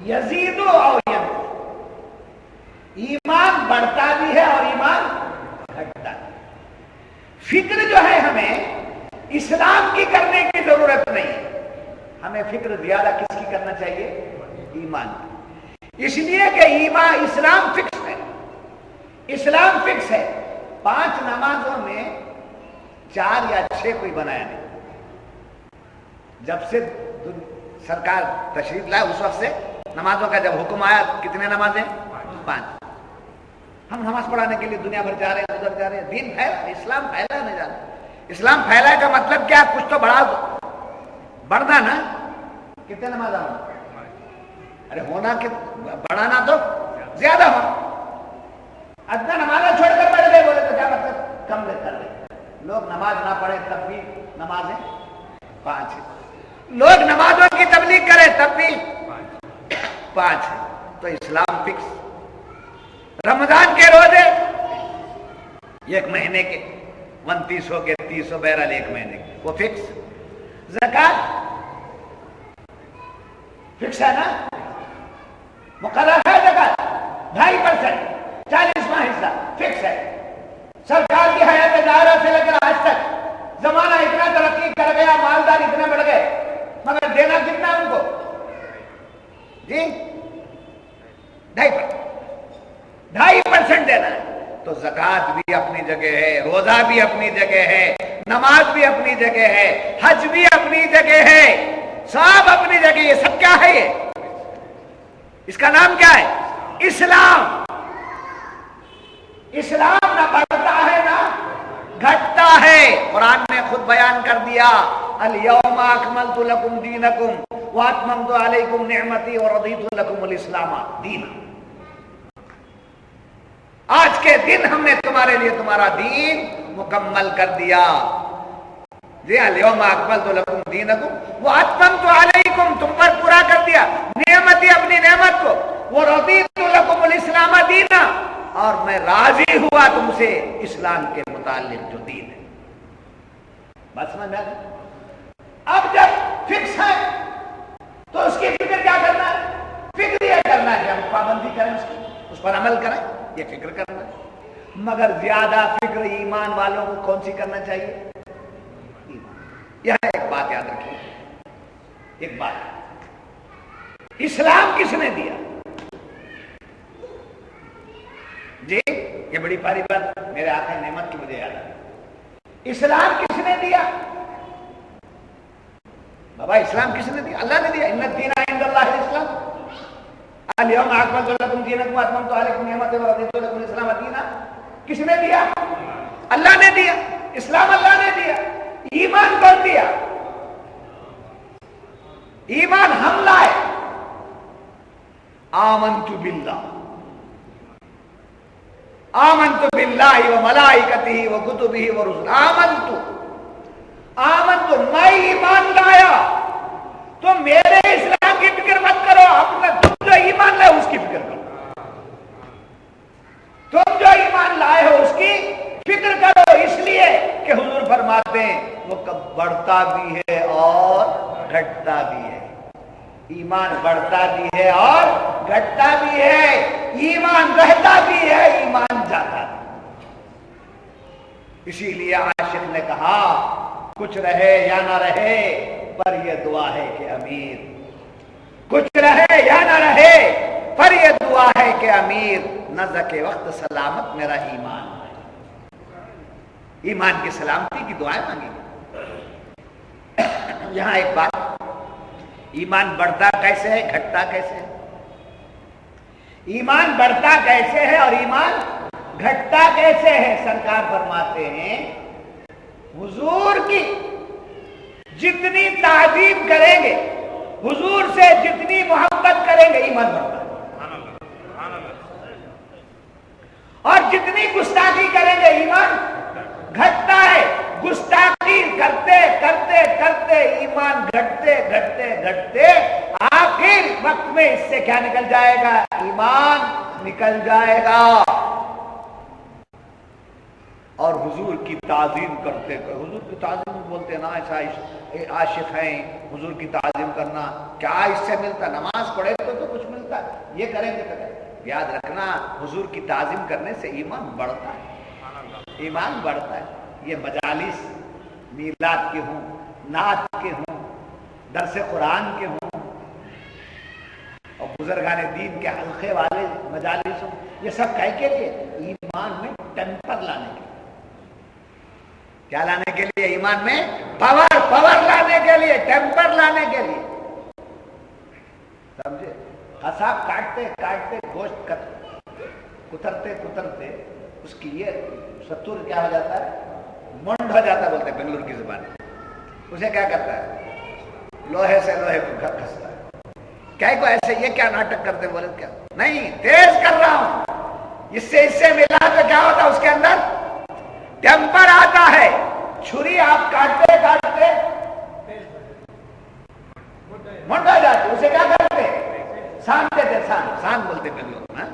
یزید و ینقص. ایمان بڑھتا بھی ہے اور ایمان گھٹتا بھی. فکر جو ہے ہمیں اسلام کی کرنے کی ضرورت نہیں. ہمیں فکر زیادہ کس کی کرنا چاہیے؟ ایمان کی. اس لیے کہ ایمان اسلام فکس ہے. اسلام فکس ہے. 5 نمازوں میں 4 یا 6 کوئی بنایا نہیں. جب سے سرکار تشریف لائے اس وقت سے نمازوں کا جب حکم آیا کتنے نمازیں؟ 5. ہم نماز پڑھانے کے لیے دنیا بھر جا رہے ہیں، ادھر جا رہے ہیں. دین پھیلا، اسلام پھیلا نہیں جا رہا. اسلام پھیلا کا مطلب کیا؟ کچھ تو بڑھنا نا. کتنے نماز ہونا؟ ارے ہونا بڑھانا تو زیادہ ہو. ادنا نمازیں چھوڑ کر بیٹھ گئے، بولے تو کیا مطلب؟ کم لے کر لے. لوگ نماز نہ پڑھے تب بھی نمازیں 5 ہیں. لوگ نمازوں کی تبلیغ کرے تب بھی 5 ہیں. تو اسلام فکس. رمضان کے روزے 1 مہینے کے 29 ہو کے 30 ہو، بہرحال 1 مہینے کے وہ فکس. زکات فکس ہے نا، مقرر ہے. زکات 2.5%، 40واں حصہ فکس ہے. سرکار کی حیات دائرہ سے لے کر آج تک زمانہ اتنا ترقی کر گیا، مالدار اتنے بڑھ گئے، مگر دینا کتنا ان کو؟ جی 2.5% دینا ہے. تو زکات بھی اپنی جگہ ہے، روزہ بھی اپنی جگہ ہے، نماز بھی اپنی جگہ ہے، حج بھی اپنی جگہ ہے، سب اپنی جگہ. یہ سب کیا ہے؟ یہ اس کا نام کیا ہے؟ اسلام. اسلام نہ بڑھتا ہے نہ گھٹتا ہے. قرآن نے خود بیان کر دیا، الیوم اکملت لکم دینکم واتممت علیکم نعمتی ورضیت لکم الاسلام دینا. آج کے دن ہم نے تمہارے لیے تمہارا دین مکمل کر دیا. جی الیوم اکملت لکم دینکم واتممت علیکم، تم پر پورا کر دیا نعمتی، اپنی نعمت کو. ورضیت لکم الاسلام دینا، اور میں راضی ہوا تم سے اسلام کے متعلق جو دین ہے. بات سمجھ میں آ گئی؟ اب جب فکس ہے تو اس کی فکر کیا کرنا ہے؟ فکر یہ کرنا ہے کہ ہم پابندی کریں اس کی، اس پر عمل کریں، یہ فکر کرنا ہے. مگر زیادہ فکر ایمان والوں کو کون سی کرنا چاہیے؟ یہاں ایک بات یاد رکھیے. ایک بات، اسلام کس نے دیا؟ جی یہ بڑی پیاری بات میرے آقا نعمت کی مجھے یاد ہے. اسلام کس نے دیا؟ بابا اسلام کس نے دیا؟ اللہ نے دیا. ان الدین عند اللہ الاسلام، الیوم اکملت لکم دینکم واتممت علیکم نعمتی ورضیت لکم الاسلام دینا. کس نے دیا؟ اللہ نے دیا. اسلام اللہ نے دیا. ایمان کون دیا؟ ایمان ہم لائے. آمنت باللہ، آمنت باللہ وملائکتہ وکتبہ ورسلہ. آمنت میں ایمان لایا. تو میرے اسلام کی فکر مت کرو، اپنا تم جو ایمان لائے اس کی فکر کرو. تم جو ایمان لائے ہو اس کی فکر کرو. اس لیے کہ حضور فرماتے ہیں وہ بڑھتا بھی ہے اور گھٹتا بھی ہے. ایمان بڑھتا بھی ہے اور گھٹتا بھی ہے. ایمان رہتا بھی ہے، ایمان جاتا بھی. اسی لیے عاشق نے کہا کچھ رہے یا نہ رہے پر یہ دعا ہے کہ امیر. کچھ رہے یا نہ رہے پر یہ دعا ہے کہ امیر. نزع کے وقت سلامت میرا ایمان. ایمان کی سلامتی کی دعائیں مانگی. یہاں ایک بات، ایمان بڑھتا کیسے ہے، گھٹتا کیسے ہے؟ ایمان بڑھتا کیسے ہے اور ایمان گھٹتا کیسے ہے؟ سرکار فرماتے ہیں حضور کی جتنی تعظیم کریں گے، حضور سے جتنی محبت کریں گے، ایمان بڑھتا ہے. اور جتنی گستاخی کریں گے ایمان گھٹتا ہے. گستاخی کرتے کرتے کرتے ایمان گھٹتے گھٹتے گھٹتے آخر وقت میں اس سے کیا نکل جائے گا؟ ایمان نکل جائے گا. اور حضور کی تعظیم کرتے، حضور کی تعظیم بولتے نا ایسا عاشق ہیں، حضور کی تعظیم کرنا کیا اس سے ملتا؟ نماز پڑھے تو کچھ ملتا ہے، یہ کریں گے تو. یاد رکھنا حضور کی تعظیم کرنے سے ایمان بڑھتا ہے. ایمان بڑھتا ہے. یہ مجالس میلاد کے ہوں، نعت کے ہوں، درس قرآن کے ہوں، اور بزرگان دین کے حلقے والے مجالس ہوں، یہ سب کہہ کے لیے ایمان میں ٹیمپر لانے کے لیے. کیا لانے کے لیے؟ ایمان میں پاور لانے کے لیے، ٹیمپر لانے کے لیے. سمجھے؟ قصاب کاٹتے کاٹتے گوشت کترتے کترتے اس کی یہ ستور کیا ہو جاتا ہے، منڈ ہو جاتا ہے، بولتے ہیں بنگلور کی زبان میں. اسے کیا کرتا ہے، لوہے سے لوہے کو گھستا ہے. کیا کو ایسے یہ کیا ناٹک کرتے، بولے کیا نہیں تیز کر رہا ہوں، اس سے ملا تو کیا ہوتا ہے، اس کے اندر ٹیمپر آتا ہے. چھری آپ کاٹتے کاٹتے منڈا جاتے، اسے کیا کرتے، سانتے تھے، سان بولتے بنگلور میں.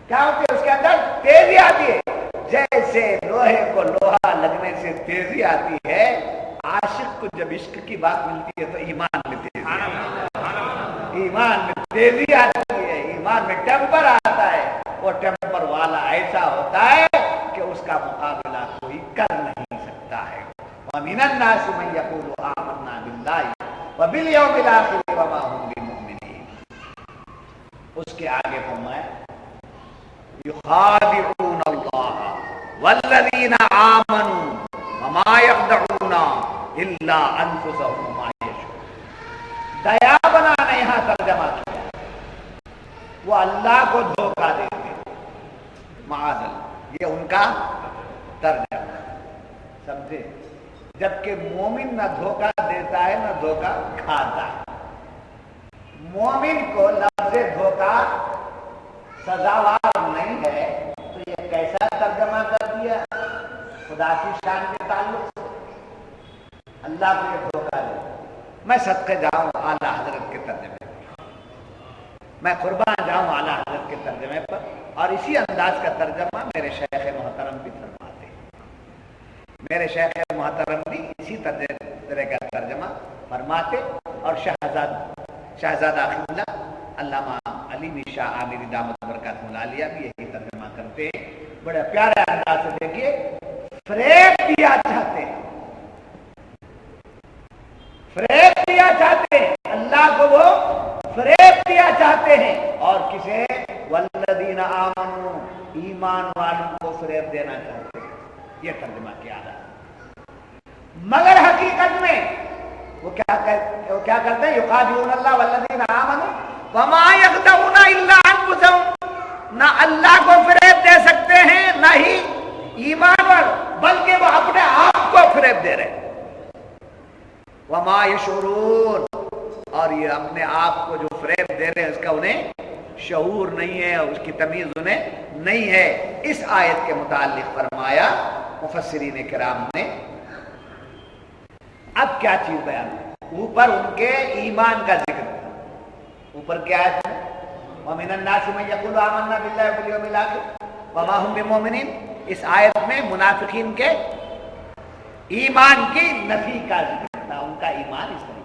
کیا ہوتی ہے، اس کے اندر تیزی آتی ہے. جیسے لوہے کو لوہا لگنے سے تیزی آتی ہے، عاشق کو جب عشق کی بات ملتی ہے تو ایمان میں تیزی آتی ہے. ایمان میں تیزی آتی ہے، ایمان میں ٹیمپر آتا ہے. وہ ٹیمپر والا ایسا ہوتا ہے کہ اس کا مقابلہ کوئی کر نہیں سکتا ہے. وَمِنَ النَّاسِ مَن يَقُولُ آمَنَّا بِاللَّهِ وَبِالْيَوْمِ الْآخِرِ وَمَا هُمْ بِمُؤْمِنِينَ. اس کے آگے فرمایا يُخَادِعُونَ اللَّهَ وَالَّذِينَ آمَنُوا وَمَا يَخْدَعُونَ إِلَّا أَنفُسَهُمْ وَمَا يَشْعُرُونَ. دیا بنانا یہاں ترجمہ کیا، وہ اللہ کو دھوکہ دیتے، معاذ اللہ، یہ ان کا ترجمہ. سمجھے؟ جبکہ مومن نہ دھوکہ دیتا ہے نہ دھوکہ کھاتا ہے. مومن کو لفظ دھوکہ سزاوار نہیں ہے، تو یہ کیسا ترجمہ کر دیا خدا کی شان کے تعلق سے. اللہ کو یہ دھوکہ دے. میں صدقے جاؤں اعلیٰ حضرت کے ترجمے پر، میں قربان جاؤں اعلیٰ حضرت کے ترجمے پر، اور اسی انداز کا ترجمہ میرے شیخ محترم بھی فرماتے ہیں. میرے شیخ محترم بھی اسی طرح کا ترجمہ فرماتے. اور شہزادہ قبلہ علامہ علی شاہ عامری دامت برکاتہ العالیہ بھی یہی ترجمہ کرتے ہیں. بڑے پیارے انداز سے دیکھیے، فریب دیا چاہتے ہیں، فریب دیا چاہتے ہیں اللہ کو، وہ فریب دیا چاہتے ہیں. اور کسے؟ والذین آمنوا، ایمان والوں کو فریب دینا چاہتے ہیں. یہ ترجمہ کیا ہے. مگر حقیقت میں وہ کیا کرتے ہیں، یخادعون اللہ والذین آمنوا وما یخدعون الا انفسهم. نہ اللہ کو فریب دے سکتے ہیں نہ ہی ایمان والوں، بلکہ وہ اپنے آپ کو فریب دے رہے ہیں. وما یشعرون، اور یہ اپنے آپ کو جو فریب دے رہے ہیں اس کا انہیں شعور نہیں ہے، اس کی تمیز انہیں نہیں ہے. اس آیت کے متعلق فرمایا مفسرین کرام نے. اب کیا چیز بیان ہے، اوپر ان کے ایمان کا ذکر تھا. اوپر کیا ہے، وَمِنَ النَّاسِ مَن يَقُولُ آمَنَّا بِاللَّهِ وَبِالْيَوْمِ الْآخِرِ وَمَا هُمْ بِمُؤْمِنِينَ. اس آیت میں منافقین کے ایمان کی نفی کا ذکر تھا، ان کا ایمان اس طرح.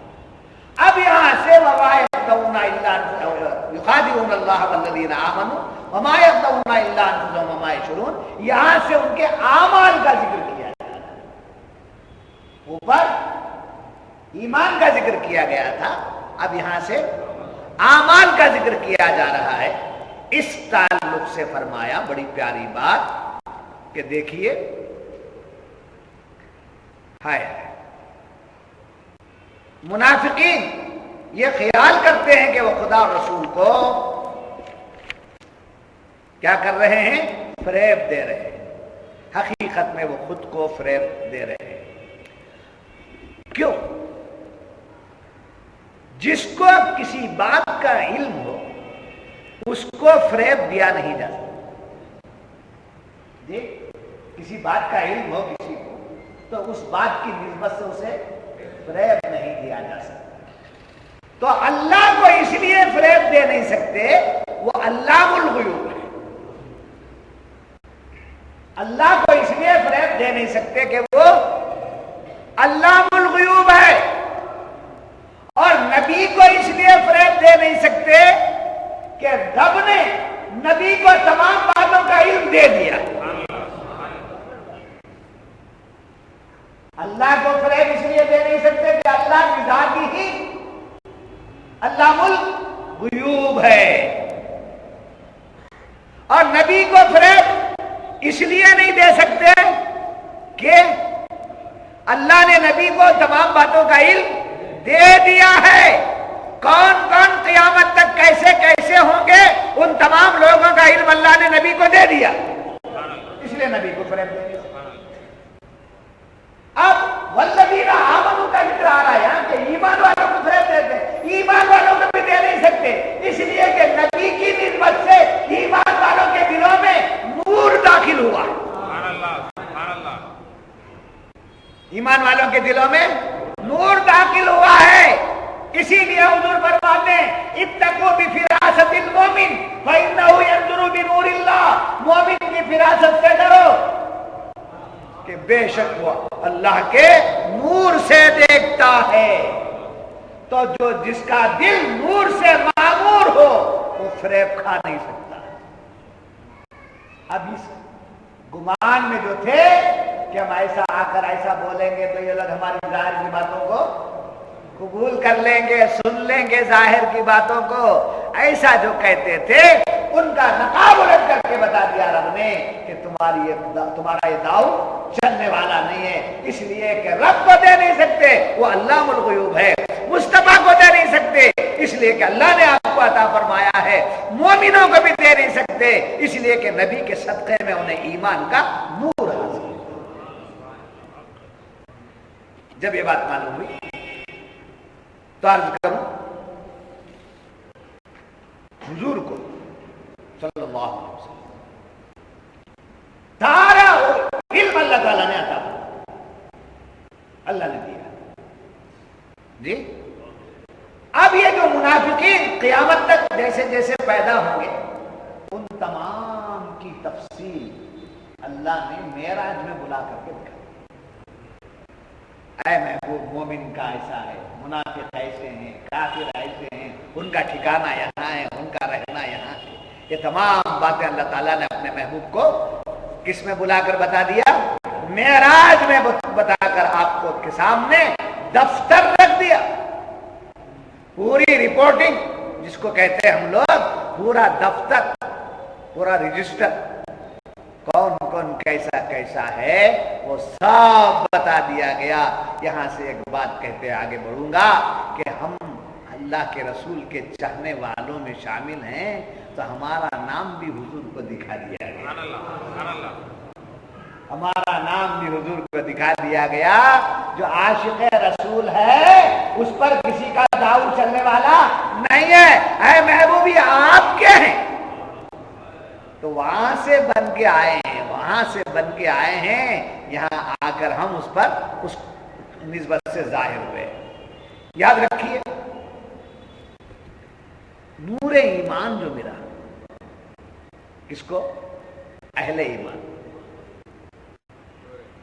اب یہاں سے وَمَا يَخْدَعُونَ إِلَّا أَنفُسَهُمْ يُخَادِعُونَ اللَّهَ وَالَّذِينَ آمَنُوا وَمَا يَخْدَعُونَ إِلَّا أَنفُسَهُمْ وَمَا يَشْعُرُونَ. یہاں سے ان کے اعمال کا ذکر کیا جا رہا ہے. اوپر ایمان کا ذکر کیا گیا تھا، اب یہاں سے اعمال کا ذکر کیا جا رہا ہے. اس تعلق سے فرمایا بڑی پیاری بات کہ دیکھیے، منافقین یہ خیال کرتے ہیں کہ وہ خدا اور رسول کو کیا کر رہے ہیں، فریب دے رہے ہیں. حقیقت میں وہ خود کو فریب دے رہے ہیں. کیوں؟ جس کو کسی بات کا علم ہو اس کو فریب دیا نہیں جا سکتا. جی، کسی بات کا علم ہو کسی کو تو اس بات کی نسبت سے اسے فریب نہیں دیا جا سکتا. تو اللہ کو اس لیے فریب دے نہیں سکتے، وہ علام الغیوب ہے. اللہ کو اس لیے فریب دے نہیں سکتے کہ وہ علام الغیوب ہے. اور نبی کو اس لیے فریب دے نہیں سکتے کہ رب نے نبی کو تمام باتوں کا علم دے دیا. اللہ کو فریب اس لیے دے نہیں سکتے کہ اللہ کی ذات ہی علام الغیوب ہے. اور نبی کو فریب اس لیے نہیں دے سکتے کہ اللہ نے نبی کو تمام باتوں کا علم دے دیا ہے. کون کون قیامت تک کیسے کیسے ہوں گے ان تمام لوگوں کا علم اللہ نے نبی کو دے دیا، اس لیے نبی کو فریب دے دیا۔ اب والذین آمنوا کا ذکر آ رہا ہے یہاں کہ ایمان والوں کو فریب دیتے ہیں، ایمان والوں کو بھی دے نہیں سکتے، اس لیے کہ نبی کی نسبت سے ایمان والوں کے دلوں میں نور داخل ہوا، ایمان والوں کے دلوں میں نور داخل ہوا ہے۔ اسی لیے حضور فرماتے ہیں اتقوا بفراست المومن فإنه ينظر بنور اللہ، مومن کی فراست سے ڈرو کہ بے شک وہ اللہ کے نور سے دیکھتا ہے۔ تو جو جس کا دل نور سے معمور ہو وہ فریب کھا نہیں سکتا۔ اب اس گمان میں جو تھے کہ ہم ایسا آ کر ایسا بولیں گے تو یہ لوگ ہماری ظاہر کی باتوں کو قبول کر لیں گے، سن لیں گے ظاہر کی باتوں کو، ایسا جو کہتے تھے ان کا نقاب الٹ کر کے بتا دیا رب نے کہ تمہارا یہ داؤ چلنے والا نہیں ہے، اس لیے کہ رب کو دے نہیں سکتے، وہ علام الغیوب ہے، مصطفیٰ کو دے نہیں سکتے اس لیے کہ اللہ نے آپ کو عطا فرمایا ہے، مومنوں کو بھی دے نہیں سکتے اس لیے کہ نبی کے صدقے میں انہیں ایمان کا نور حاصل ہے۔ جب یہ بات معلوم ہوئی تو عرض کروں حضور کو صلی اللہ علیہ وسلم سارا علم اللہ تعالیٰ نے عطا اللہ نے دیا جی۔ اب یہ جو منافقین قیامت تک جیسے جیسے پیدا ہوں گے ان تمام کی تفصیل اللہ نے معراج میں بلا کر کے دکھا۔ اے محبوب مومن کا ایسا ہے، منافق ایسے ہیں، کافر ایسے ہیں، ان کا ٹھکانہ یہاں ہے، ان کا رہنا یہاں ہے۔ یہ تمام باتیں اللہ تعالیٰ نے اپنے محبوب کو کس میں بلا کر بتا دیا؟ معراج میں بتا کر آپ کو کے سامنے دفتر رکھ دیا، پوری رپورٹنگ جس کو کہتے ہیں ہم لوگ، پورا دفتر، پورا رجسٹر، کون کون کیسا کیسا ہے وہ سب بتا دیا گیا۔ یہاں سے ایک بات کہتے آگے بڑھوں گا کہ ہم اللہ کے رسول کے چاہنے والوں میں شامل ہیں تو ہمارا نام بھی حضور کو دکھا دیا گیا، ہمارا نام بھی حضور کو دکھا دیا گیا۔ جو عاشق رسول ہے اس پر کسی کا داؤ چلنے والا نہیں ہے۔ اے محبوب یہ آپ کے ہیں تو وہاں سے بن کے آئے ہیں، وہاں سے بن کے آئے ہیں، یہاں آ کر ہم اس پر اس نسبت سے ظاہر ہوئے۔ یاد رکھیے نور ایمان جو ملا کس کو؟ اہل ایمان۔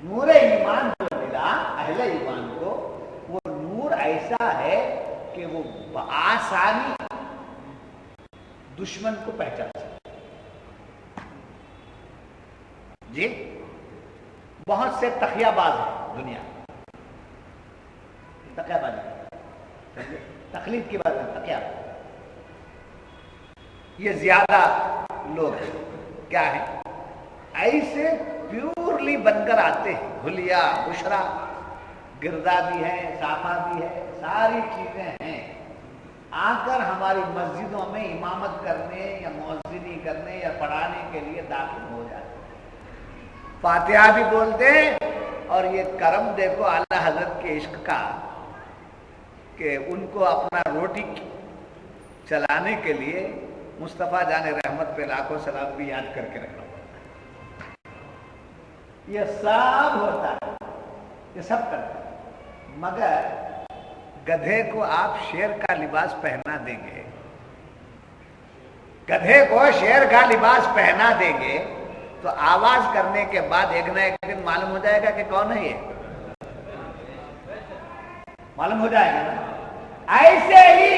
نور ایمان جو ملا اہل ایمان کو، وہ نور ایسا ہے کہ وہ بآسانی دشمن کو پہچان سکتا جی۔ بہت سے تقیہ باز ہیں دنیا، تقیہ باز، تقلید کی بات ہے، تقیہ یہ زیادہ لوگ ہیں، کیا ہیں ایسے پیورلی بن کر آتے ہیں، حلیہ بشرا گردا بھی ہے، صافہ بھی ہے، ساری چیزیں ہیں، آ کر ہماری مسجدوں میں امامت کرنے یا مؤذنی کرنے یا پڑھانے کے لیے داخل ہو جاتے ہیں، فاتحہ بھی بولتے ہیں۔ اور یہ کرم دیکھو اعلیٰ حضرت کے عشق کا کہ ان کو اپنا روٹی چلانے کے لیے مصطفیٰ جان رحمت پہ لاکھوں سلام بھی یاد کر کے رکھنا پڑتا ہے۔ یہ سب ہوتا ہے، یہ سب کرتا ہے، مگر گدھے کو آپ شیر کا لباس پہنا دیں گے، گدھے کو شیر کا لباس پہنا دیں گے تو آواز کرنے کے بعد ایک نہ ایک دن معلوم ہو جائے گا کہ کون ہے یہ، معلوم ہو جائے گا نا۔ ایسے ہی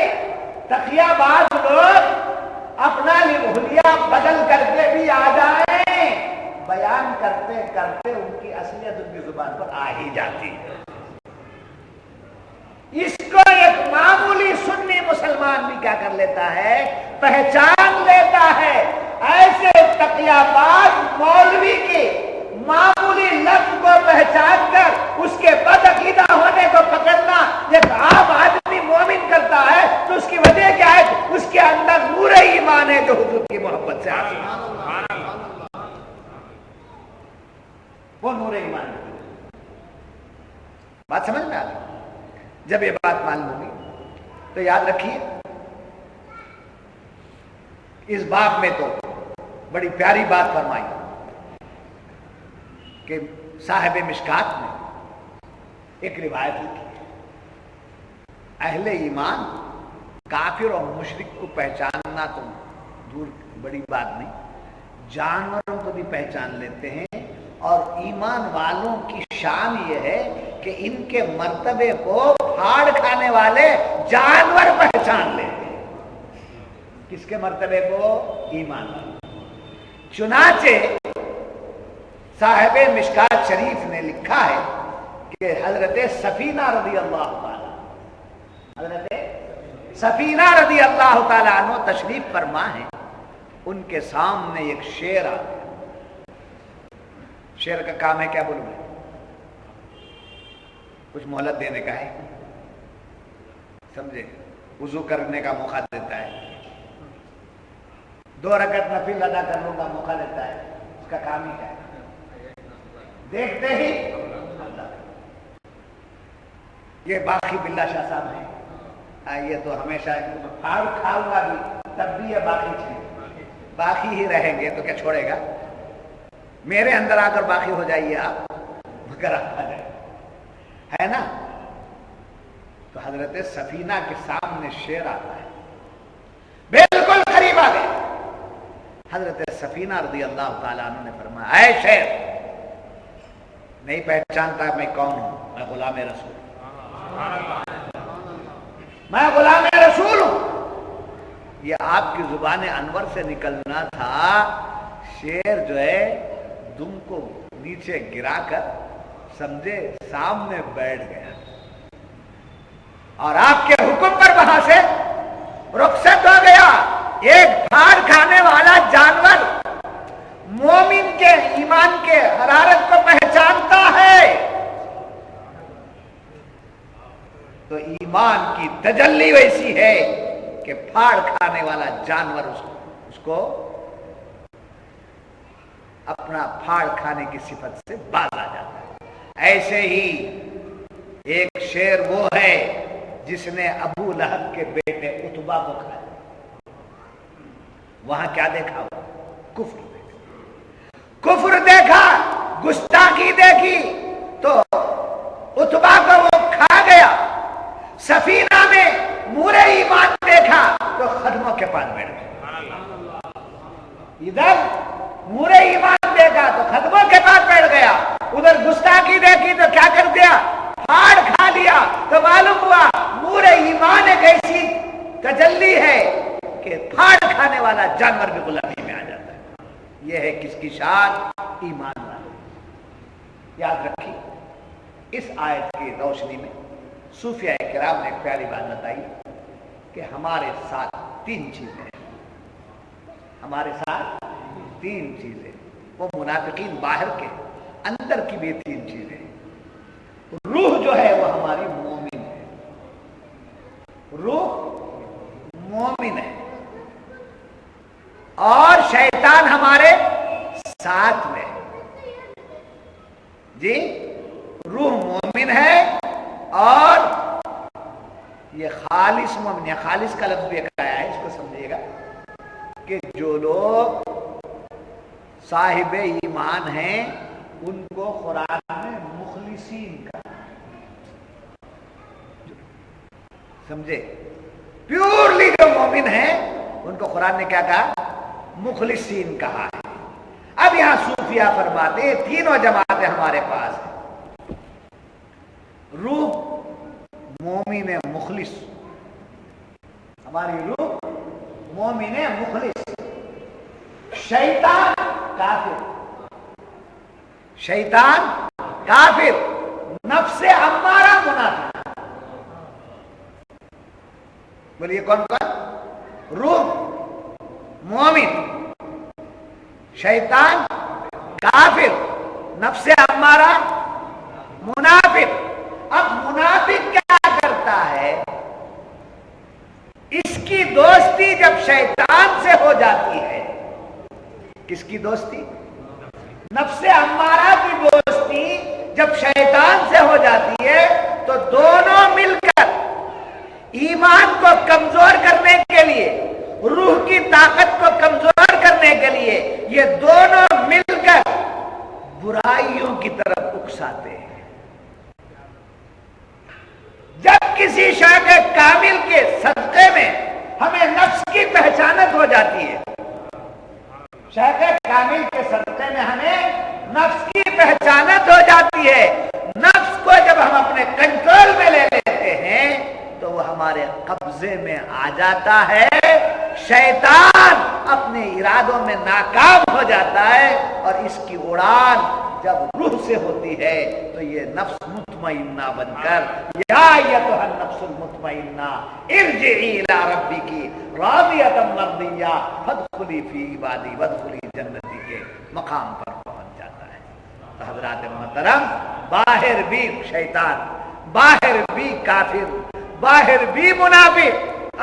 تقیہ باز لوگ اپنا حلیہ بدل کر کے بھی آ جائیں، بیان کرتے کرتے ان کی اصلیت ان کی زبان پر آ ہی جاتی ہے۔ اس کو ایک معمولی سنی مسلمان بھی کیا کر لیتا ہے؟ پہچان لیتا ہے۔ ایسے تقیہ باز مولوی کی معمولی لفظ کو پہچان کر اس کے بد عقیدہ ہونے کو پکڑنا ایک عام آدمی مومن کرتا ہے تو اس کی کی محبت سے حاصل ہے، وہ نور ایمان ہے۔ بات سمجھ میں آ گئی؟ جب یہ بات معلوم ہوگی تو یاد رکھیے اس باب میں تو بڑی پیاری بات فرمائی کہ صاحب مشکات نے ایک روایت لکھی ہے، اہل ایمان کافر اور مشرک کو پہچاننا تو دور بڑی بات نہیں، جانوروں کو بھی پہچان لیتے ہیں، اور ایمان والوں کی شان یہ ہے کہ ان کے مرتبے کو پھاڑ کھانے والے جانور پہچان لیتے ہیں۔ کس کے مرتبے کو؟ ایمان والوں۔ چنانچہ صاحب مشکات شریف نے لکھا ہے کہ حضرت سفینہ رضی اللہ تعالی، حضرت سفینہ رضی اللہ تعالی عنہ تشریف فرما ہے، ان کے سامنے ایک شیر آ گیا۔ شیر کا کام ہے کیا بولوں میں؟ کچھ مہلت دینے کا ہے، سمجھے؟ وضو کرنے کا موقع دیتا ہے، 2 رکعت نفل ادا کرنے کا موقع دیتا ہے، اس کا کام ہی کیا ہے؟ دیکھتے ہی یہ باقی بلّہ شاہ صاحب ہیں، یہ تو ہمیشہ پھاڑ کھاؤں گا بھی تب بھی یہ باقی ہی رہیں گے تو کیا چھوڑے گا؟ میرے اندر آ کر باقی ہو جائیے آپ، مگر آپ آ جائیں، ہے نا؟ تو حضرت سفینہ کے سامنے شیر آتا ہے، بالکل قریب آ گئے۔ حضرت سفینہ رضی اللہ تعالیٰ عنہ نے فرمایا، اے شیر، نہیں پہچانتا میں کون ہوں؟ میں غلام رسول، میں غلام رسول ہوں۔ یہ آپ کی زبان انور سے نکلنا تھا، شیر جو ہے دم کو نیچے گرا کر سمجھے سامنے بیٹھ گیا، اور آپ کے حکم پر وہاں سے رخصت ہو گیا۔ ایک پھاڑ کھانے والا جانور مومن کے ایمان کے حرارت کو پہچانتا ہے، تو ایمان کی تجلی ویسی ہے کہ پھاڑ کھانے والا جانور اس کو اپنا پھاڑ کھانے کی صفت سے باز آ جاتا ہے۔ ایسے ہی ایک شیر وہ ہے جس نے ابو لہب کے بیٹے عتبہ کو کھایا، وہاں کیا دیکھا؟ ہوا کفر دیکھا، کفر دیکھا، گستاخی دیکھی، تو عتبہ کو وہ کھا گیا۔ سفینہ میں نور ایمان دیکھا تو خدموں کے پاس بیٹھ گیا، ادھر نور ایمان دیکھا تو خدموں کے پاس بیٹھ گیا، ادھر گستاخی دیکھی تو کیا کر دیا؟ پھاڑ کھا لیا۔ تو معلوم ہوا نور ایمان ایک ایسی تجلی ہے کہ پھاڑ کھانے والا جانور بھی غلامی میں آ جاتا ہے۔ یہ ہے کس کی شان؟ ایمان والے۔ یاد رکھیے اس آیت کی روشنی میں صوفیہ کرام نے ایک پیاری بات بتائی کہ ہمارے ساتھ 3 چیزیں ہیں، ہمارے ساتھ 3 چیزیں، وہ منافقین باہر کے، اندر کی بھی 3 چیزیں۔ روح جو ہے وہ ہماری مومن ہے، روح مومن ہے، اور شیطان ہمارے ساتھ میں ہے۔ جی، روح مومن ہے، اور یہ خالص مومن ہے۔ خالص کا لفظ بھی ایک آیا ہے، اس کو سمجھیے گا کہ جو لوگ صاحب ایمان ہیں ان کو قرآن میں مخلصین کا، سمجھے؟ پیورلی جو مومن ہیں ان کو قرآن نے کیا کہا؟ مخلصین کہا ہے۔ اب یہاں صوفیہ فرماتے ہیں 3 جماعتیں ہمارے پاس ہیں۔ روح مومن مخلص، ہماری روح مومن مخلص، شیطان کافر، شیطان کافر، نفس امارہ منافق۔ بولیے کون کون؟ روح مومن، شیطان کافر، نفس امارہ منافق۔ اب منافق کیا کرتا ہے؟ اس کی دوستی جب شیطان سے ہو جاتی ہے کس کی دوستی؟ نفس امارہ کی دوستی جب شیطان سے ہو جاتی ہے تو دونوں مل کر ایمان کو کمزور کرنے کے لیے، روح کی طاقت کو کمزور کرنے کے لیے یہ دونوں مل کر برائیوں کی طرف اکساتے ہیں۔ جب کسی شیخ کامل کے صدقے میں ہمیں نفس کی پہچانت ہو جاتی ہے، شیخ کامل کے صدقے میں ہمیں نفس کی پہچانت ہو جاتی ہے، نفس کو جب ہم اپنے کنٹرول میں لے لیتے ہیں تو وہ ہمارے قبضے میں آ جاتا ہے، شیطان اپنے ارادوں میں ناکام ہو جاتا ہے، اور اس کی اڑان جب روح سے ہوتی ہے تو یہ نفس مطمئنہ بن کر یا ایتھا النفس المطمئنہ ارجعی الی ربکی راضیۃ مرضیہ فادخلی فی عبادی وادخلی جنتی کے مقام پر پہنچ جاتا ہے۔ تو حضرات محترم، باہر بھی شیطان، باہر بھی کافر، باہر بھی منافق،